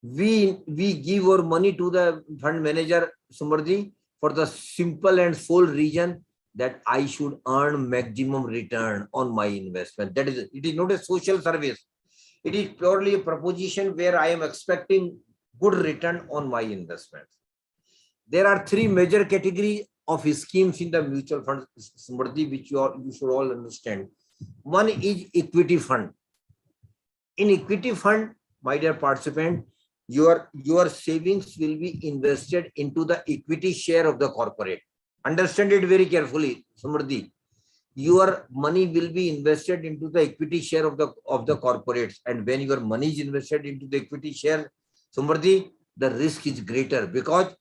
We give our money to the fund manager, Samriddhi, for the simple and sole reason that I should earn maximum return on my investment. That is, it is not a social service. It is purely a proposition where I am expecting good return on my investments. There are three major categories of schemes in the mutual fund, Samriddhi, which you should all understand. One is equity fund. In equity fund, my dear participant, your savings will be invested into the equity share of the corporate. Understand it very carefully, Samriddhi. Your money will be invested into the equity share of the corporates. And when your money is invested into the equity share, Samriddhi, the risk is greater because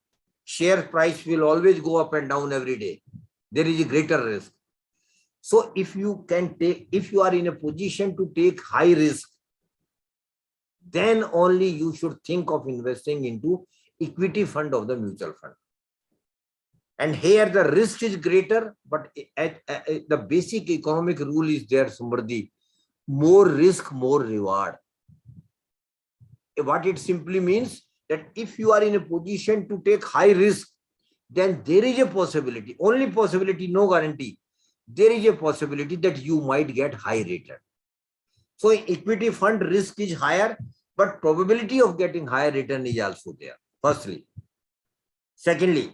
share price will always go up and down every day. There is a greater risk. So if you are in a position to take high risk, then only you should think of investing into equity fund of the mutual fund. And here the risk is greater, but the basic economic rule is there, Sumrdi. More risk, more reward. What it simply means that if you are in a position to take high risk, then there is a possibility, only possibility, no guarantee. There is a possibility that you might get high return. So equity fund risk is higher, but probability of getting higher return is also there. Firstly. Secondly,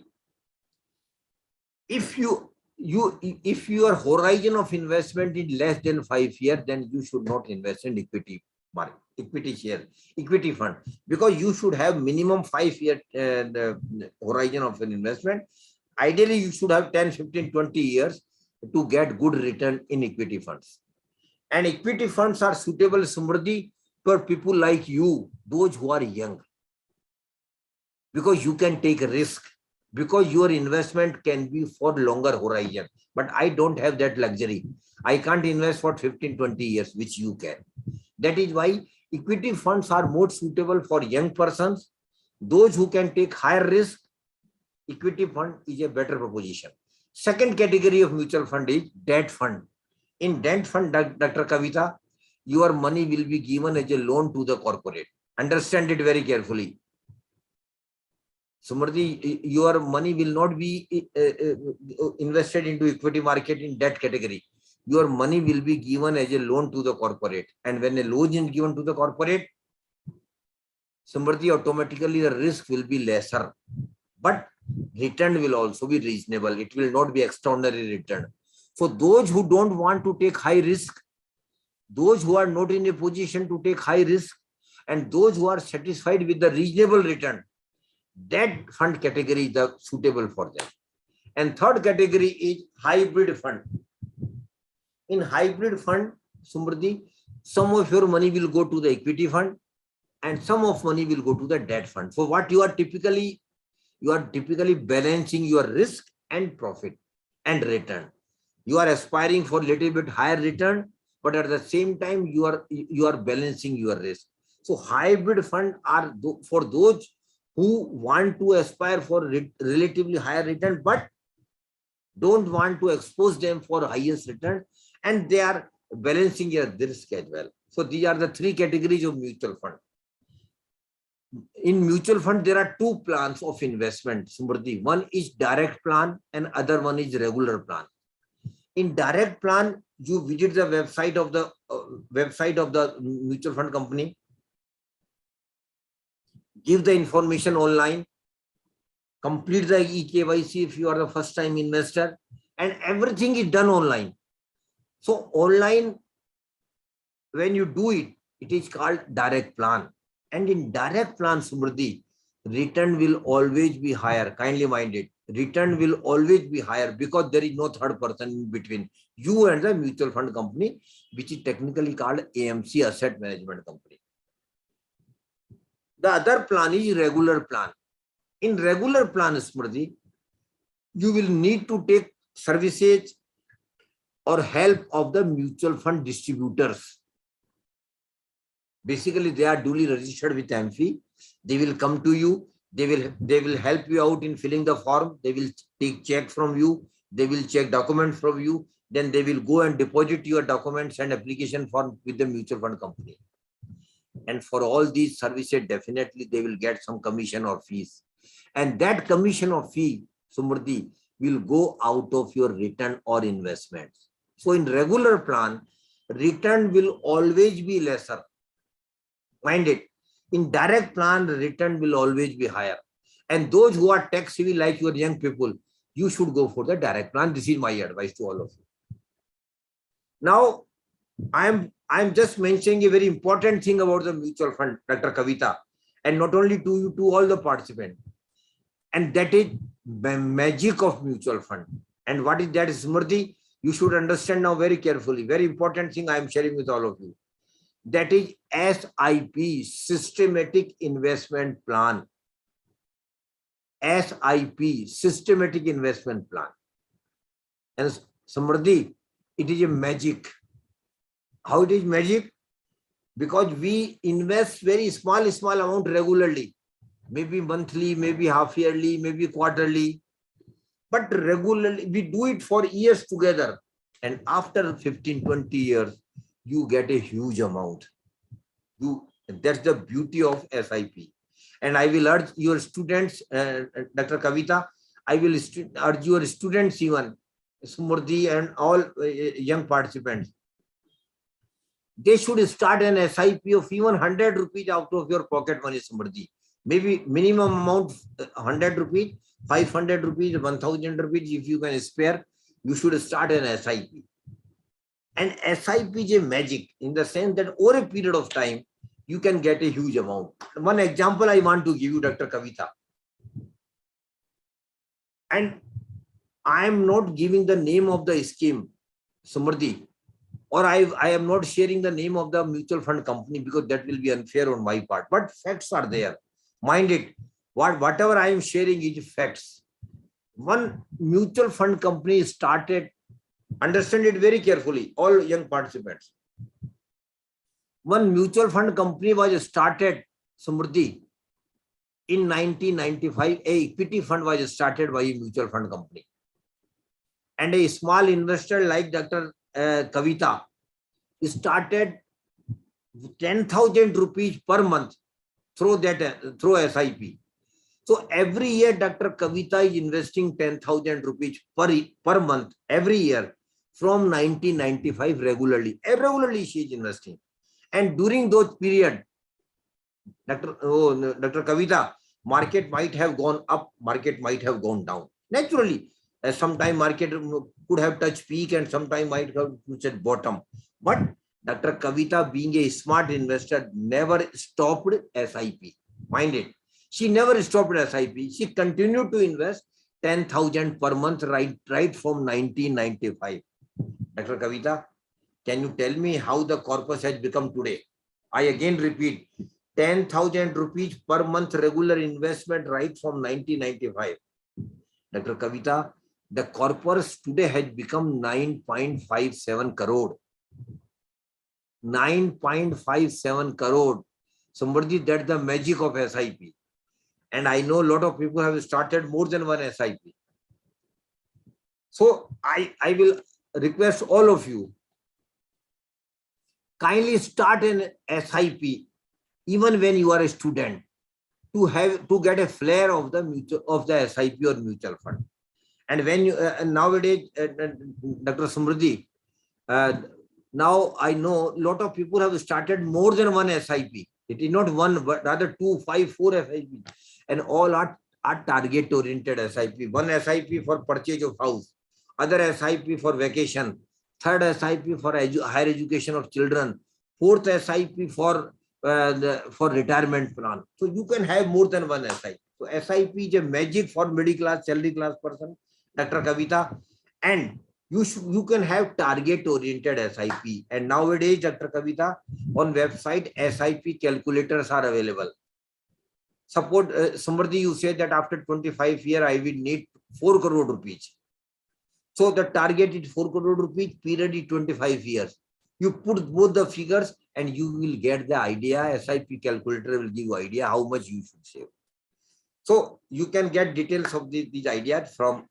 if your horizon of investment is less than 5 years, then you should not invest in equity market, equity share, equity fund, because you should have minimum 5-year horizon of an investment. Ideally, you should have 10, 15, 20 years to get good return in equity funds. And equity funds are suitable, Sumriti, for people like you, those who are young, because you can take a risk, because your investment can be for longer horizon. But I don't have that luxury. I can't invest for 15, 20 years, which you can. That is why equity funds are more suitable for young persons, those who can take higher risk. Equity fund is a better proposition. Second category of mutual fund is debt fund. In debt fund, Dr. Kavita, your money will be given as a loan to the corporate. Understand it very carefully. Sumriti, your money will not be invested into equity market in debt category. Your money will be given as a loan to the corporate. And when a loan is given to the corporate, Sumriti, automatically the risk will be lesser. But return will also be reasonable. It will not be extraordinary return. So those who don't want to take high risk, those who are not in a position to take high risk, and those who are satisfied with the reasonable return, that fund category is suitable for them. And third category is hybrid fund. In hybrid fund, Sumriti, some of your money will go to the equity fund and some of money will go to the debt fund. So what you are typically balancing your risk and profit and return. You are aspiring for a little bit higher return, but at the same time you are balancing your risk. So hybrid fund are for those who want to aspire for relatively higher return, but don't want to expose them for highest return, and they are balancing their risk as well. So these are the three categories of mutual fund. In mutual fund, there are two plans of investment, Sumriti. One is direct plan and other one is regular plan. In direct plan, you visit the website of the mutual fund company, give the information online, complete the eKYC if you are the first time investor, and everything is done online. So online, when you do it, it is called direct plan. And in direct plan, Sumriti, return will always be higher. Kindly mind it. Return will always be higher because there is no third person in between you and the mutual fund company, which is technically called AMC, Asset Management Company. The other plan is regular plan. In regular plan, Smriti, you will need to take services or help of the mutual fund distributors. Basically, they are duly registered with Amfi. They will come to you. They will help you out in filling the form. They will take check from you. They will check documents from you. Then they will go and deposit your documents and application form with the mutual fund company. And for all these services, definitely they will get some commission or fees. And that commission or fee, Sumriti, will go out of your return or investments. So in regular plan, return will always be lesser. Mind it. In direct plan, return will always be higher. And those who are tech savvy like your young people, you should go for the direct plan. This is my advice to all of you. Now, I'm just mentioning a very important thing about the mutual fund, Dr. Kavita, and not only to you, to all the participants. And that is the magic of mutual fund. And what is that, Smriti? You should understand now very carefully. Very important thing I am sharing with all of you. That is SIP, Systematic Investment Plan. SIP, Systematic Investment Plan. And Smriti, it is a magic. How it is magic? Because we invest very small amount regularly, maybe monthly, maybe half yearly, maybe quarterly. But regularly, we do it for years together. And after 15, 20 years, you get a huge amount. That's the beauty of SIP. And I will urge your students, Dr. Kavita, I will urge your students even, Smurti and all young participants, they should start an SIP of even 100 rupees out of your pocket money, Smurti. Maybe minimum amount 100 rupees, 500 rupees, 1000 rupees, if you can spare, you should start an SIP. And SIP is a magic in the sense that over a period of time, you can get a huge amount. One example I want to give you, Dr. Kavita. And I am not giving the name of the scheme, Smriti, or I am not sharing the name of the mutual fund company because that will be unfair on my part. But facts are there. Mind it, whatever I am sharing is facts. One mutual fund company started, understand it very carefully, all young participants. One mutual fund company was started, Smriti, in 1995. A equity fund was started by a mutual fund company. And a small investor like Dr. Kavita started 10,000 rupees per month through SIP. So every year, Dr. Kavita is investing 10,000 rupees per month, every year from 1995 regularly. Regularly she is investing. And during those period, Dr. Kavita, market might have gone up, market might have gone down. Naturally, sometime market could have touched peak and sometime might have touched bottom. But Dr. Kavita, being a smart investor, never stopped SIP. Mind it. She never stopped SIP. She continued to invest 10,000 per month right from 1995. Dr. Kavita, can you tell me how the corpus has become today? I again repeat, 10,000 rupees per month regular investment right from 1995. Dr. Kavita, the corpus today has become 9.57 crore. 9.57 crore. Somebody, that's the magic of SIP. And I know a lot of people have started more than one SIP. So I will request all of you, kindly start an SIP even when you are a student to get a flair of the SIP or mutual fund. And when you nowadays, Dr. Smriti, now I know a lot of people have started more than one SIP. It is not one, but rather 2, 5, 4 SIP, and all are target oriented SIP. One SIP for purchase of house, other SIP for vacation, third SIP for higher education of children, fourth SIP for retirement plan. So you can have more than one SIP. So SIP is a magic for middle class, salary class person, Dr. Kavita, and you can have target oriented SIP. And nowadays, Dr. Kavita, on website, SIP calculators are available. Suppose somebody you say that after 25 years, I will need 4 crore rupees. So the target is 4 crore rupees, period is 25 years. You put both the figures and you will get the idea. SIP calculator will give you idea how much you should save. So you can get details of these ideas from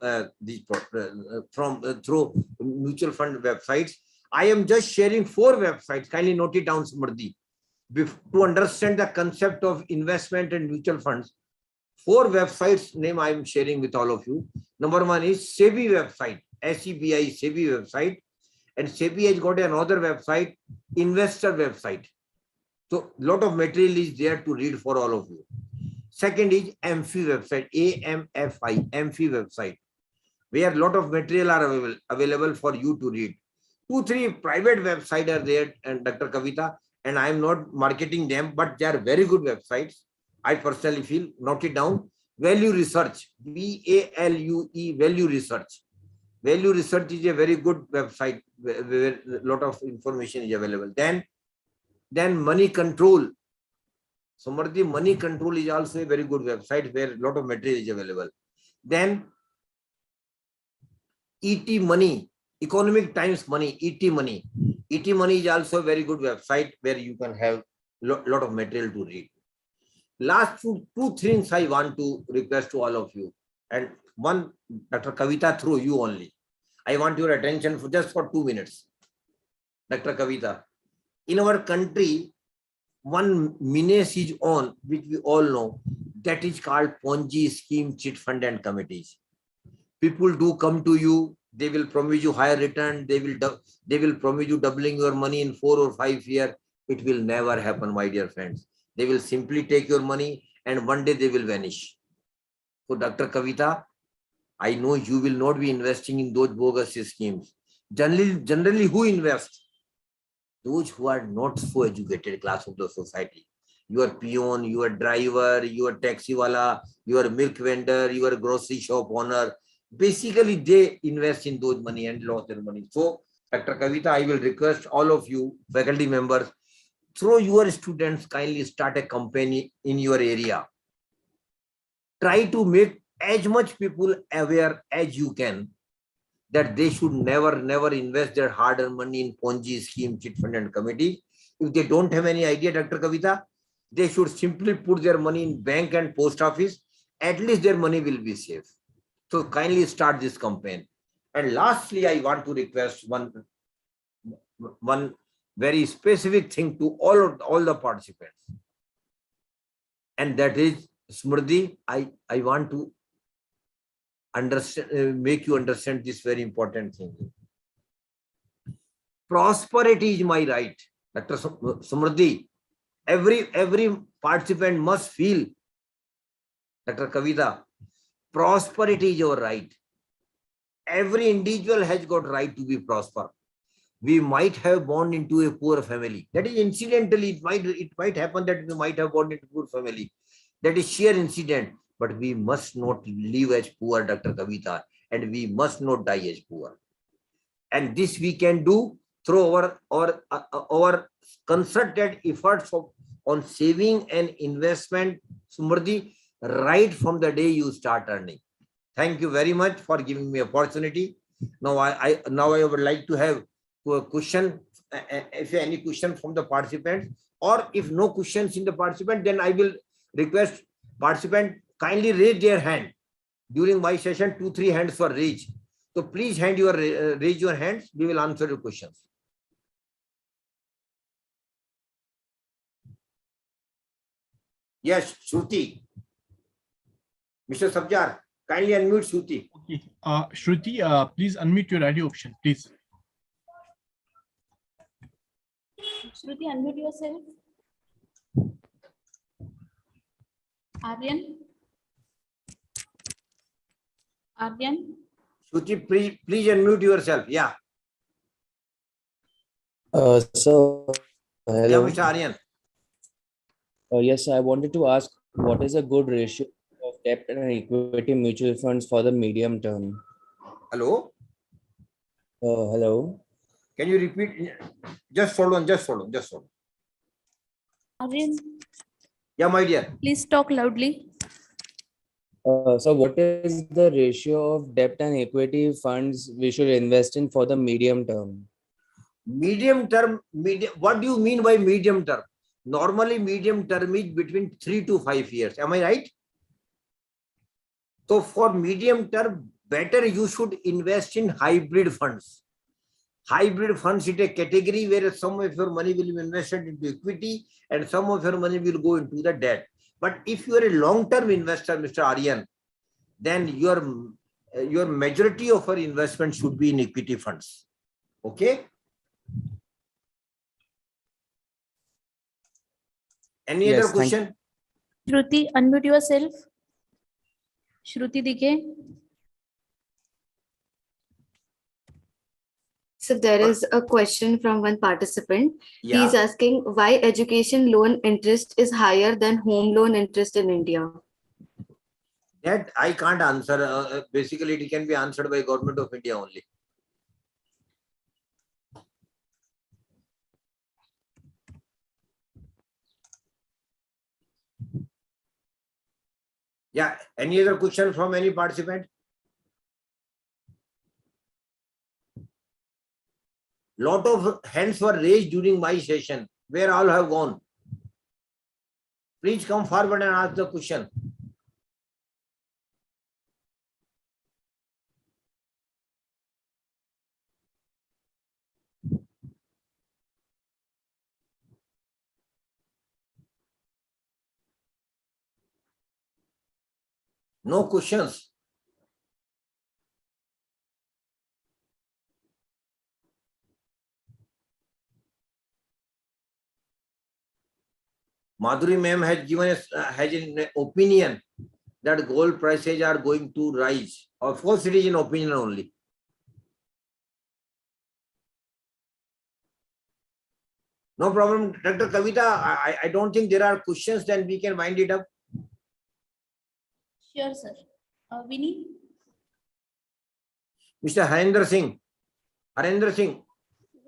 through mutual fund websites. I am just sharing 4 websites. Kindly note it down, Smriti. To understand the concept of investment and mutual funds, 4 websites name I am sharing with all of you. Number 1 is SEBI website, SEBI SEBI website, and SEBI has got another website, investor website. So a lot of material is there to read for all of you. Second is Amfi website, AMFI, Amfi website, where a lot of material are available for you to read. 2, 3 private websites are there, and Dr. Kavita, and I am not marketing them, but they are very good websites. I personally feel, note it down. Value Research, VALUE, Value Research. Value Research is a very good website where a lot of information is available. Then Money Control. Samarthi, Money Control is also a very good website where a lot of material is available. Then ET Money, Economic Times Money, ET Money. ET Money is also a very good website where you can have a lot of material to read. Last two things I want to request to all of you, and one, Dr. Kavita, through you only. I want your attention for just for 2 minutes. Dr. Kavita, in our country, one menace is on, which we all know, that is called Ponzi scheme, chit fund and committees. People do come to you, they will promise you higher return, they will promise you doubling your money in 4 or 5 years. It will never happen, my dear friends. They will simply take your money and one day they will vanish. So Dr. Kavita, I know you will not be investing in those bogus schemes. Generally who invests? Those who are not so educated class of the society. Your peon, your driver, your taxi wala, your milk vendor, your grocery shop owner. Basically, they invest in those money and lost their money. So, Dr. Kavita, I will request all of you, faculty members, through your students, kindly start a company in your area. Try to make as much people aware as you can that they should never invest their hard-earned money in Ponzi scheme, chit fund and committee. If they don't have any idea, Dr. Kavita, they should simply put their money in bank and post office. At least their money will be safe. So kindly start this campaign. And lastly, I want to request one very specific thing to all the participants. And that is, Smriti, I want to understand, make you understand this very important thing. Prosperity is my right. Dr. Smriti, every participant must feel, Dr. Kavita, prosperity is your right. Every individual has got right to be prosper. We might have born into a poor family. That is incidentally, it might happen that we might have born into a poor family. That is sheer incident. But we must not live as poor, Dr. Kavita, and we must not die as poor. And this we can do through our concerted efforts on saving and investment, Smriti, right from the day you start earning. Thank you very much for giving me opportunity. Now I would like to have a question, if any question from the participants, or if no questions in the participant, then I will request participant kindly raise their hand. During my session, 2-3 hands were raised. So please raise your hands. We will answer your questions. Yes, Shruti. Mr. Sabjar, kindly unmute Shruti. Okay. Shruti, please unmute your radio option, please. Shruti, unmute yourself. Aryan? Aryan? Shruti, please unmute yourself. Yeah. So, Yeah, hello. Mr. Aryan. Yes, I wanted to ask, what is a good ratio of debt and equity mutual funds for the medium term? Hello. Hello. Can you repeat? Just hold on. Aryan, Yeah, my dear. please talk loudly. So what is the ratio of debt and equity funds we should invest in for the medium term? Medium term, what do you mean by medium term? Normally, medium term is between 3 to 5 years. Am I right? So for medium term, better you should invest in hybrid funds. Hybrid funds is a category where some of your money will be invested into equity and some of your money will go into the debt. But if you are a long-term investor, Mr. Aryan, then your majority of your investment should be in equity funds. Okay? Any Yes, other question? Shruti, unmute yourself. Shruti Dike. So there is a question from one participant. Yeah. He's asking why education loan interest is higher than home loan interest in India. That I can't answer. Basically, it can be answered by Government of India only. Yeah. Any other question from any participant? Lot of hands were raised during my session. Where all have gone? Please come forward and ask the question. No questions. Madhuri ma'am has given has an opinion that gold prices are going to rise. Of course, it is an opinion only. No problem, Dr. Kavita. I don't think there are questions. Then we can wind it up. Sure, sir. Vinny? Mr. Harendra Singh. Harendra Singh.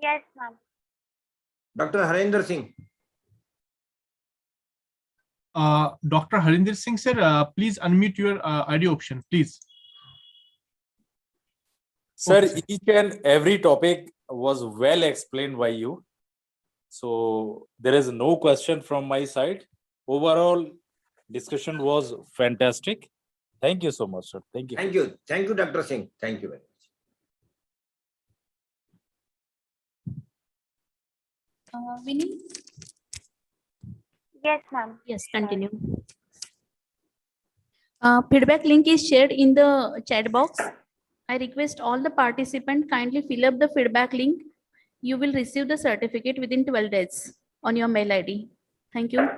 Yes, ma'am. Dr. Harendra Singh. Dr. Harinder Singh, sir, please unmute your audio option, please. Sir, Okay, sir. each and every topic was well explained by you. So there is no question from my side. Overall, discussion was fantastic. Thank you so much, sir. Thank you. Thank you. Thank you, Dr. Singh. Thank you very much. Vinny? Yes, ma'am. Yes, continue. Feedback link is shared in the chat box. I request all the participants kindly fill up the feedback link. You will receive the certificate within 12 days on your mail ID. Thank you.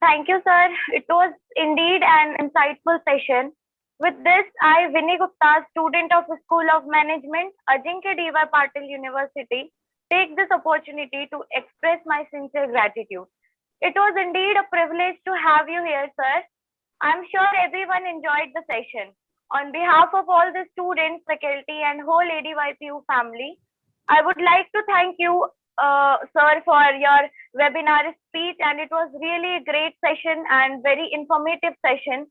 Thank you, sir. It was indeed an insightful session. With this, I, Vinny Gupta, student of the School of Management, Ajeenkya D.Y. Patil University, take this opportunity to express my sincere gratitude. It was indeed a privilege to have you here, sir. I'm sure everyone enjoyed the session. On behalf of all the students, faculty, and whole ADYPU family, I would like to thank you, sir, for your webinar speech, and it was really a great session and very informative session.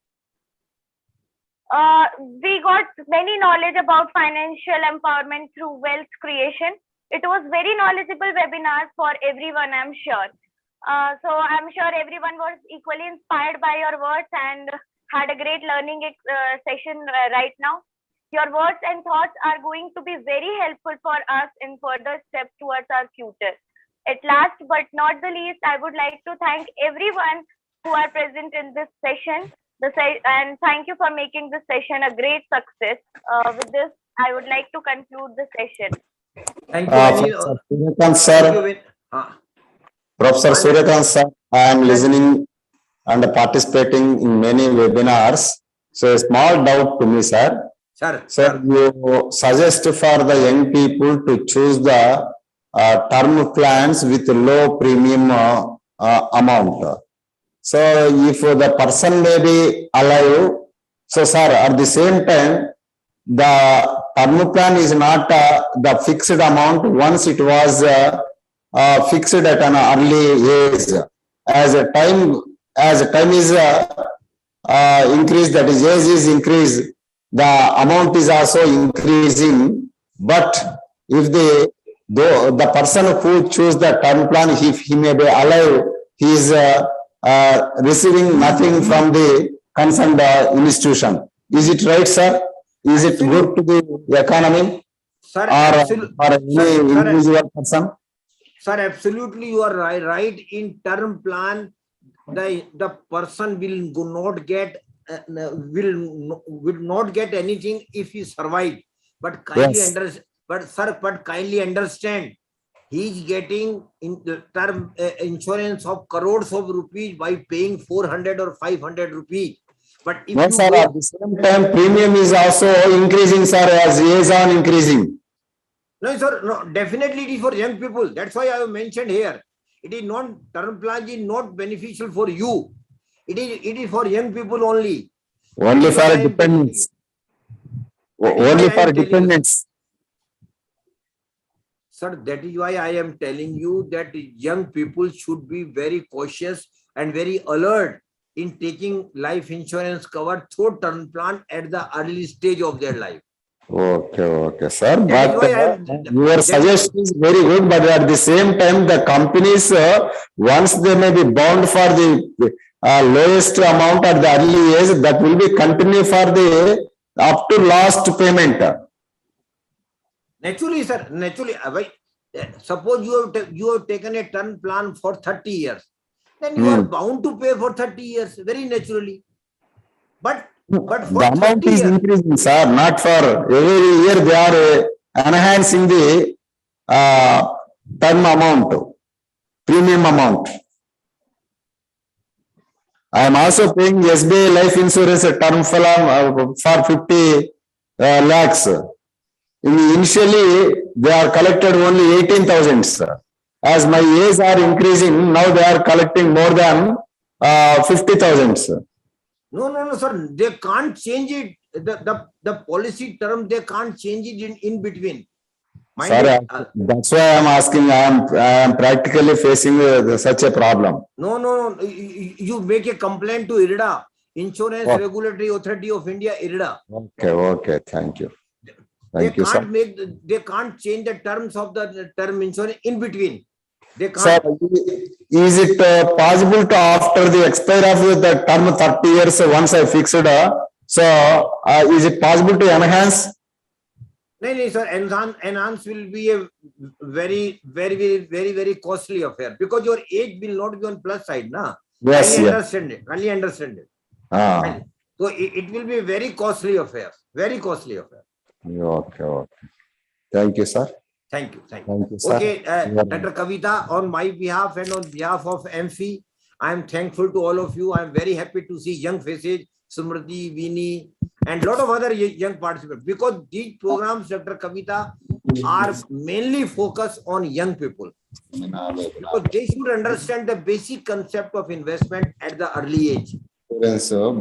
We got many knowledge about financial empowerment through wealth creation. It was very knowledgeable webinar for everyone, I'm sure. So I'm sure everyone was equally inspired by your words and had a great learning session right now. Your words and thoughts are going to be very helpful for us in further steps towards our future. At last but not the least, I would like to thank everyone who are present in this session. And thank you for making this session a great success. With this, I would like to conclude the session. Thank you, Suryakan sir, Professor Suryakan sir, I am listening and participating in many webinars. So a small doubt to me, sir. Sir, you suggest for the young people to choose the term plans with low premium amount. So if the person may be alive, so sir, at the same time, the term plan is not the fixed amount once it was fixed at an early age. As time is increased, that is age is increased, the amount is also increasing. But if the person who choose the term plan, if he may be alive, he is receiving nothing from the concerned institution. Is it right, sir? Is it good to the economy? Sir, or any individual person? Sir, absolutely, you are right. In term plan, the person will not get anything if he survive. But kindly kindly understand, he is getting in the term insurance of crores of rupees by paying 400 or 500 rupees. But if no, sir, at the same time, premium is also increasing, sir, as years on increasing. No, sir, no, definitely it is for young people. That's why I have mentioned here. It is not, term plan is not beneficial for you. It is for young people only. Only for dependents. Only for dependents. Sir, that is why I am telling you that young people should be very cautious and very alert in taking life insurance cover through term plan at the early stage of their life. Okay, sir. But your suggestion is very good, but at the same time, the companies, once they may be bound for the lowest amount at the early age, that will be continue for the up to last payment. Naturally, sir. Naturally, suppose you have taken a term plan for 30 years. then you are bound to pay for 30 years, very naturally. But for The amount 30 is years, increasing, sir, not for every year they are enhancing the term amount, premium amount. I am also paying SBI life insurance term for 50 lakhs. Initially, they are collected only 18,000, sir. As my age are increasing, now they are collecting more than 50,000, sir. no, sir. They can't change it. The policy term, they can't change it in between. Sorry, that's why I am asking. I am practically facing such a problem. No. You make a complaint to IRDA, Insurance Regulatory Authority of India, IRDA. Okay. Thank you. Thank you, sir. They can't change the terms of the term insurance in between. They can't. Sir, is it possible to, after the expire of the term 30 years, once I fixed, is it possible to enhance? No, sir. Enhance will be a very costly affair because your age will not be on plus side, na? Yes. Only understand it. So it will be a very costly affair. Very costly affair. Okay. Thank you, sir. Thank you, sir. Okay, Dr. Kavita, on my behalf and on behalf of Amfi, I am thankful to all of you. I am very happy to see young faces, Smriti, Vini, and a lot of other young participants, because these programs, Dr. Kavita, are mainly focused on young people. Because they should understand the basic concept of investment at the early age. So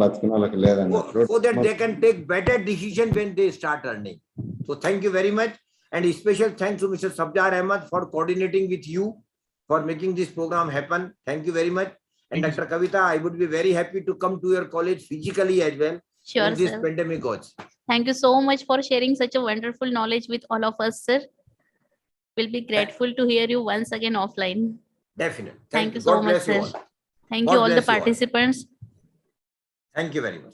that they can take better decisions when they start earning. So thank you very much. And a special thanks to Mr. Sabjar Ahmed for coordinating with you, for making this program happen. Thank you very much. And Dr. Kavita, I would be very happy to come to your college physically as well. Sure, when this sir. pandemic goes. Thank you so much for sharing such a wonderful knowledge with all of us, sir. We'll be grateful to hear you once again offline. Definitely. Thank you so much, sir. Thank you all the participants. Thank you very much.